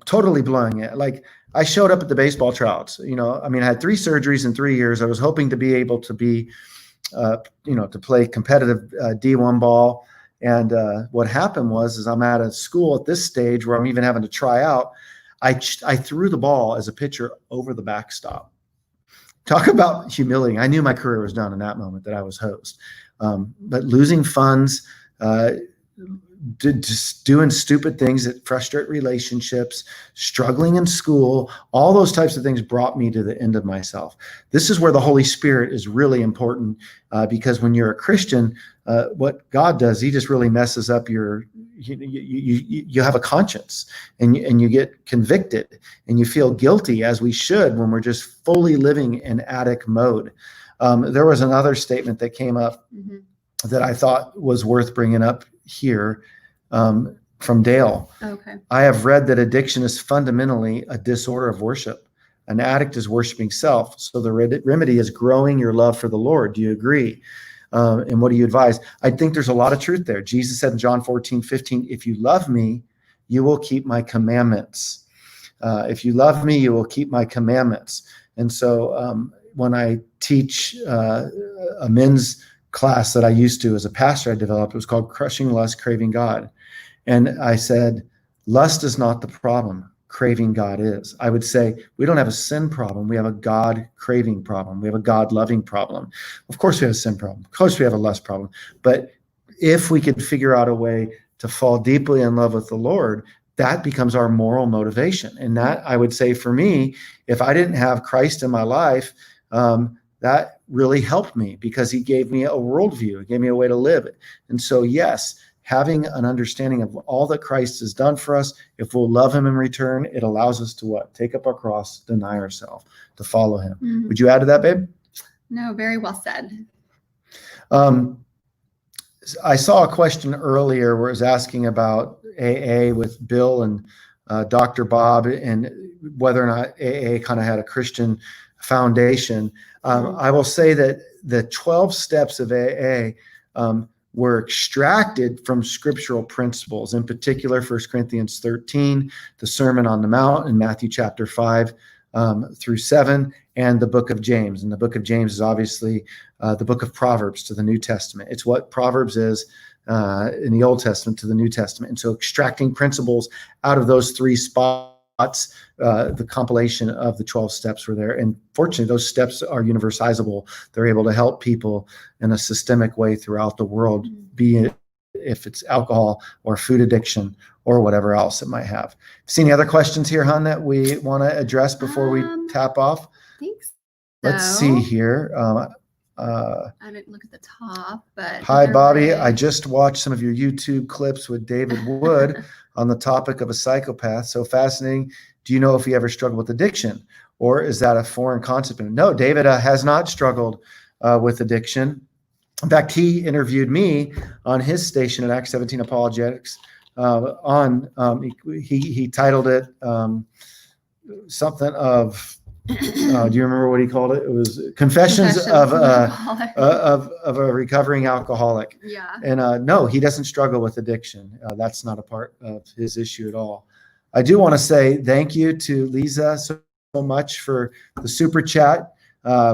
B: totally blowing it. Like I showed up at the baseball tryouts, I had 3 surgeries in 3 years. I was hoping to be able to be to play competitive D1 ball. And what happened is I'm at a school at this stage where I'm even having to try out. I threw the ball as a pitcher over the backstop. Talk about humiliating. I knew my career was done in that moment that I was host. But losing funds, just doing stupid things that frustrate relationships, struggling in school, all those types of things brought me to the end of myself. This is where the Holy Spirit is really important, because when you're a Christian, what God does, he just really messes up you have a conscience and you get convicted and you feel guilty, as we should when we're just fully living in addict mode. There was another statement that came up that I thought was worth bringing up here, from Dale.
C: Okay.
B: I have read that addiction is fundamentally a disorder of worship. An addict is worshiping self. So the remedy is growing your love for the Lord. Do you agree? And what do you advise? I think there's a lot of truth there. Jesus said in John 14:15, if you love me, you will keep my commandments. If you love me, you will keep my commandments. And so when I teach a men's class that I used to as a pastor, I developed, it was called Crushing Lust, Craving God. And I said, lust is not the problem. Craving God is. I would say we don't have a sin problem. We have a God craving problem. We have a God loving problem. Of course we have a sin problem. Of course we have a lust problem. But if we could figure out a way to fall deeply in love with the Lord, that becomes our moral motivation. And that, I would say, for me, if I didn't have Christ in my life, that really helped me because he gave me a worldview. He gave me a way to live it. And so, yes, having an understanding of all that Christ has done for us, if we'll love him in return, it allows us to what? Take up our cross, deny ourselves, to follow him. Mm-hmm. Would you add to that, babe?
C: No, very well said.
B: I saw a question earlier where it was asking about AA with Bill and Dr. Bob and whether or not AA kind of had a Christian foundation. I will say that the 12 steps of AA were extracted from scriptural principles, in particular, 1 Corinthians 13, the Sermon on the Mount in Matthew chapter 5 through 7, and the book of James. And the book of James is obviously the book of Proverbs to the New Testament. It's what Proverbs is in the Old Testament to the New Testament. And so extracting principles out of those three spots, the compilation of the 12 steps were there. And fortunately, those steps are universalizable. They're able to help people in a systemic way throughout the world, be it if it's alcohol or food addiction or whatever else it might have. See any other questions here, hon, that we want to address before we tap off?
C: I think so.
B: Let's see here.
C: I didn't look at the top, but
B: hi, Bobby. I just watched some of your YouTube clips with David Wood on the topic of a psychopath. So fascinating. Do you know if he ever struggled with addiction, or is that a foreign concept? No, David has not struggled with addiction. In fact, he interviewed me on his station at Acts 17 Apologetics. He titled it something of. Do you remember what he called it? It was Confessions of a Recovering Alcoholic.
C: Yeah.
B: And no, he doesn't struggle with addiction. That's not a part of his issue at all. I do want to say thank you to Lisa so much for the super chat.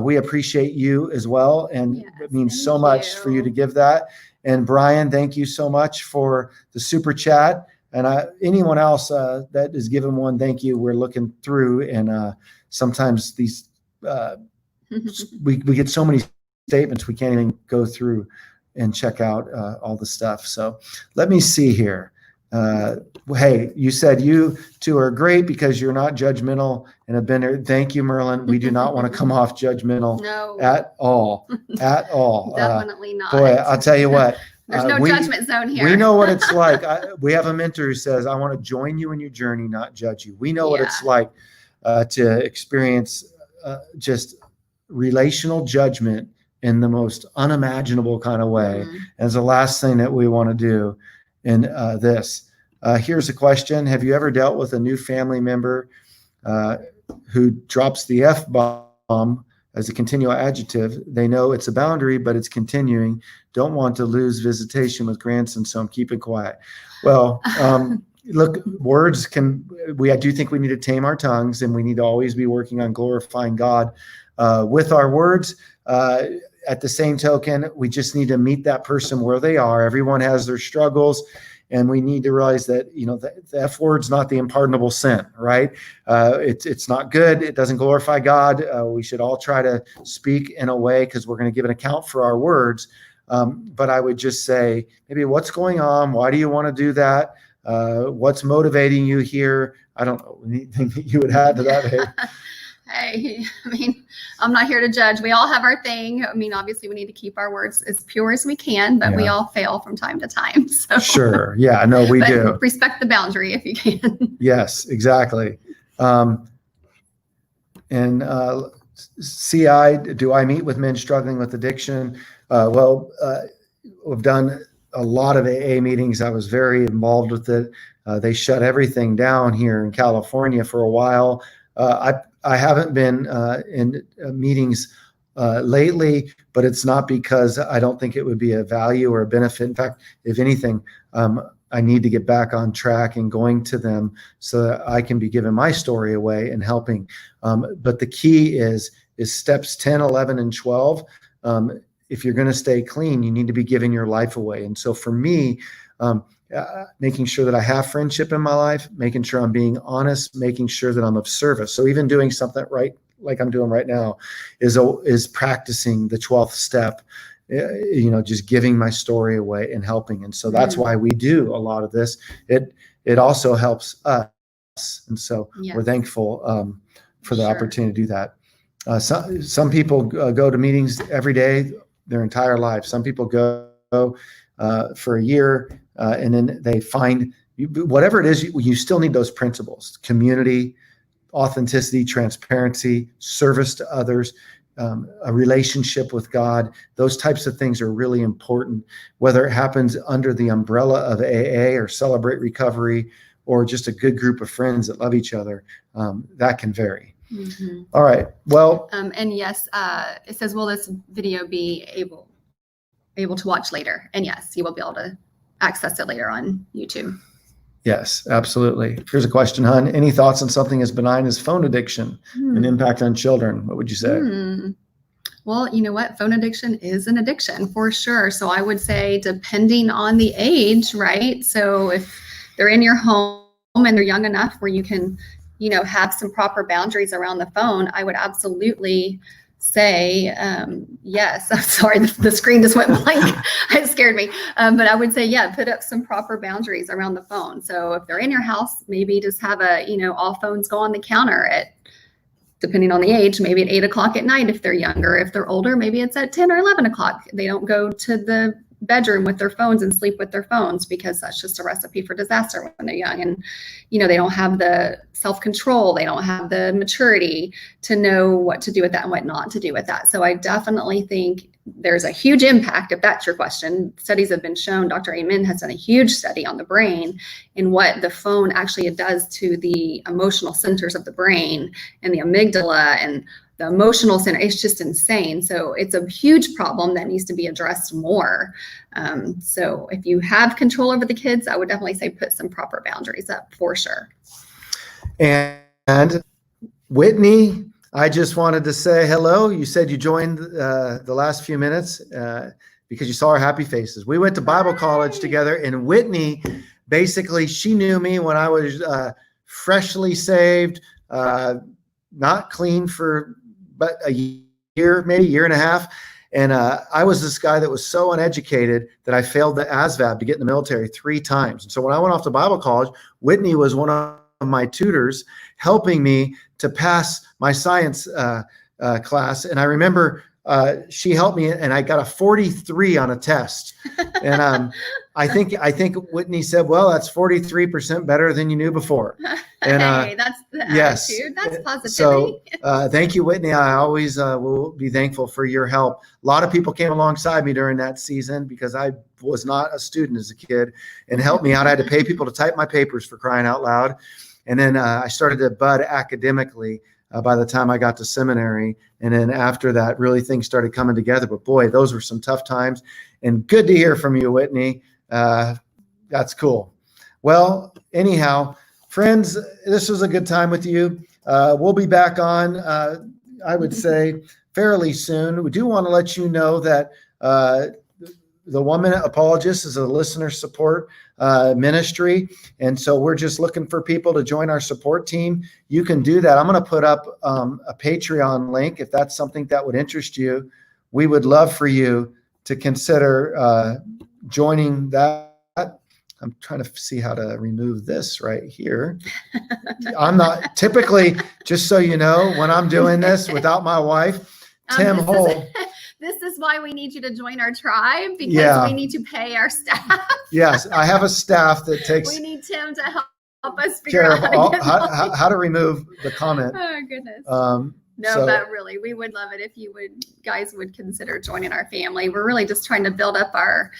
B: We appreciate you as well. And
C: yes,
B: it means so much for you to give that. And Brian, thank you so much for the super chat. And anyone else that is given one, thank you. We're looking through, and sometimes these we get so many statements we can't even go through and check out all the stuff. So let me see here. Hey, you said you two are great because you're not judgmental and have been there. Thank you, Merlin. We do not want to come off judgmental at all. At all.
C: Definitely not.
B: Boy, I'll tell you what.
C: There's no judgment zone here.
B: We know what it's like. We have a mentor who says, I want to join you in your journey, not judge you. We know what it's like to experience just relational judgment in the most unimaginable kind of way. Mm-hmm. As the last thing that we want to do in this. Here's a question. Have you ever dealt with a new family member who drops the F-bomb as a continual adjective? They know it's a boundary, but it's continuing. Don't want to lose visitation with grandson, so I'm keeping quiet. Well, look, words I do think we need to tame our tongues, and we need to always be working on glorifying God with our words. At the same token, we just need to meet that person where they are. Everyone has their struggles, and we need to realize that, the F word's not the unpardonable sin, right? It's not good. It doesn't glorify God. We should all try to speak in a way, because we're going to give an account for our words. But I would just say, maybe what's going on? Why do you want to do that? What's motivating you here? I don't know. Anything that you would add to that?
C: Hey, I'm not here to judge. We all have our thing. Obviously we need to keep our words as pure as we can, but we all fail from time to time. So
B: sure. Yeah, no, we do.
C: Respect the boundary if you can.
B: Yes, exactly. And CI, do I meet with men struggling with addiction? We've done a lot of AA meetings. I was very involved with it. They shut everything down here in California for a while. I haven't been in meetings lately, but it's not because I don't think it would be a value or a benefit. In fact, if anything, I need to get back on track and going to them so that I can be giving my story away and helping. But the key is steps 10, 11, and 12. If you're going to stay clean, you need to be giving your life away. And so for me, making sure that I have friendship in my life, making sure I'm being honest, making sure that I'm of service. So even doing something right, like I'm doing right now, is practicing the 12th step, just giving my story away and helping. And so that's why we do a lot of this. It also helps us. And so we're thankful for the opportunity to do that. Some people go to meetings every day, their entire life. Some people go for a year, and then they find whatever it is, you still need those principles: community, authenticity, transparency, service to others, a relationship with God. Those types of things are really important, whether it happens under the umbrella of AA or Celebrate Recovery, or just a good group of friends that love each other. That can vary. Mm-hmm. All right. Well,
C: and yes, it says, will this video be able to watch later? And yes, you will be able to access it later on YouTube.
B: Yes, absolutely. Here's a question, Hun. Any thoughts on something as benign as phone addiction and impact on children? What would you say?
C: Well, you know what? Phone addiction is an addiction for sure. So I would say, depending on the age, right? So if they're in your home and they're young enough where you can, have some proper boundaries around the phone, I would absolutely say yes. I'm sorry, the screen just went blank. It scared me. But I would say, put up some proper boundaries around the phone. So if they're in your house, maybe just have all phones go on the counter depending on the age, maybe at 8 o'clock at night if they're younger. If they're older, maybe it's at 10 or 11 o'clock. They don't go to the bedroom with their phones and sleep with their phones, because that's just a recipe for disaster when they're young. And, they don't have the self-control. They don't have the maturity to know what to do with that and what not to do with that. So I definitely think there's a huge impact, if that's your question. Studies have been shown. Dr. Amen has done a huge study on the brain and what the phone actually does to the emotional centers of the brain and the amygdala and the emotional center. It's just insane. So it's a huge problem that needs to be addressed more. So if you have control over the kids, I would definitely say put some proper boundaries up for sure.
B: And Whitney, I just wanted to say hello. You said you joined the last few minutes because you saw our happy faces. We went to Bible college together, and Whitney, basically, she knew me when I was freshly saved, not clean for but a year, maybe year and a half. And I was this guy that was so uneducated that I failed the ASVAB to get in the military 3 times. And so when I went off to Bible college, Whitney was one of my tutors helping me to pass my science class. And I remember she helped me, and I got a 43 on a test. And I think Whitney said, well, that's 43% better than you knew before. And
C: hey, that's the attitude. That's positivity.
B: So thank you, Whitney. I always will be thankful for your help. A lot of people came alongside me during that season because I was not a student as a kid, and helped me out. I had to pay people to type my papers, for crying out loud. And then I started to bud academically by the time I got to seminary. And then after that, really things started coming together. But boy, those were some tough times. And good to hear from you, Whitney. That's cool. Well, anyhow, friends, this was a good time with you. We'll be back on, I would say, fairly soon. We do want to let you know that the 1 Minute Apologist is a listener support ministry. And so we're just looking for people to join our support team. You can do that. I'm going to put up a Patreon link if that's something that would interest you. We would love for you to consider joining that. I'm trying to see how to remove this right here. I'm not typically, just so you know, when I'm doing this without my wife, Tim Hull.
C: This is why we need you to join our tribe, because we need to pay our staff.
B: Yes, I have a staff that takes.
C: We need Tim to help us figure out
B: how to remove the comment.
C: Oh goodness. But really, we would love it if you guys would consider joining our family. We're really just trying to build up our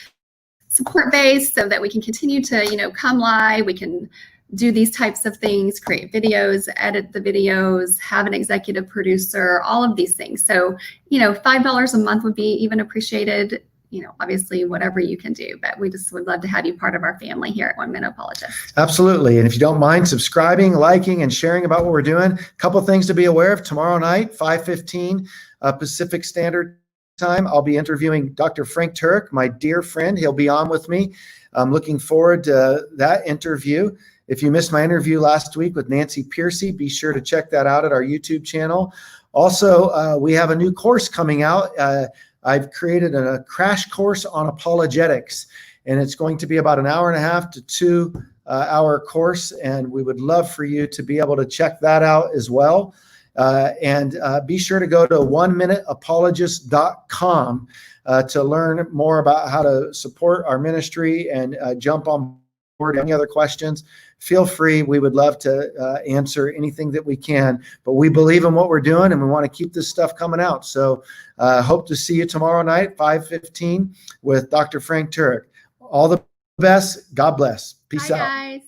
C: support base so that we can continue to, come live. We can do these types of things, create videos, edit the videos, have an executive producer, all of these things. So, $5 a month would be even appreciated. obviously whatever you can do, but we just would love to have you part of our family here at 1 Minute Apologist.
B: Absolutely. And if you don't mind subscribing, liking, and sharing about what we're doing, a couple things to be aware of. Tomorrow night, 5:15 Pacific Standard Time, I'll be interviewing Dr. Frank Turek, my dear friend. He'll be on with me. I'm looking forward to that interview. If you missed my interview last week with Nancy Piercy, be sure to check that out at our YouTube channel. Also, we have a new course coming out. I've created a crash course on apologetics, and it's going to be about an hour and a half to 2 hour course. And we would love for you to be able to check that out as well. And be sure to go to oneminuteapologist.com to learn more about how to support our ministry and jump on board. Any other questions, feel free. We would love to answer anything that we can, but we believe in what we're doing and we want to keep this stuff coming out. So hope to see you tomorrow night, 5:15 with Dr. Frank Turek. All the best. God bless. Peace
C: Bye,
B: out.
C: guys.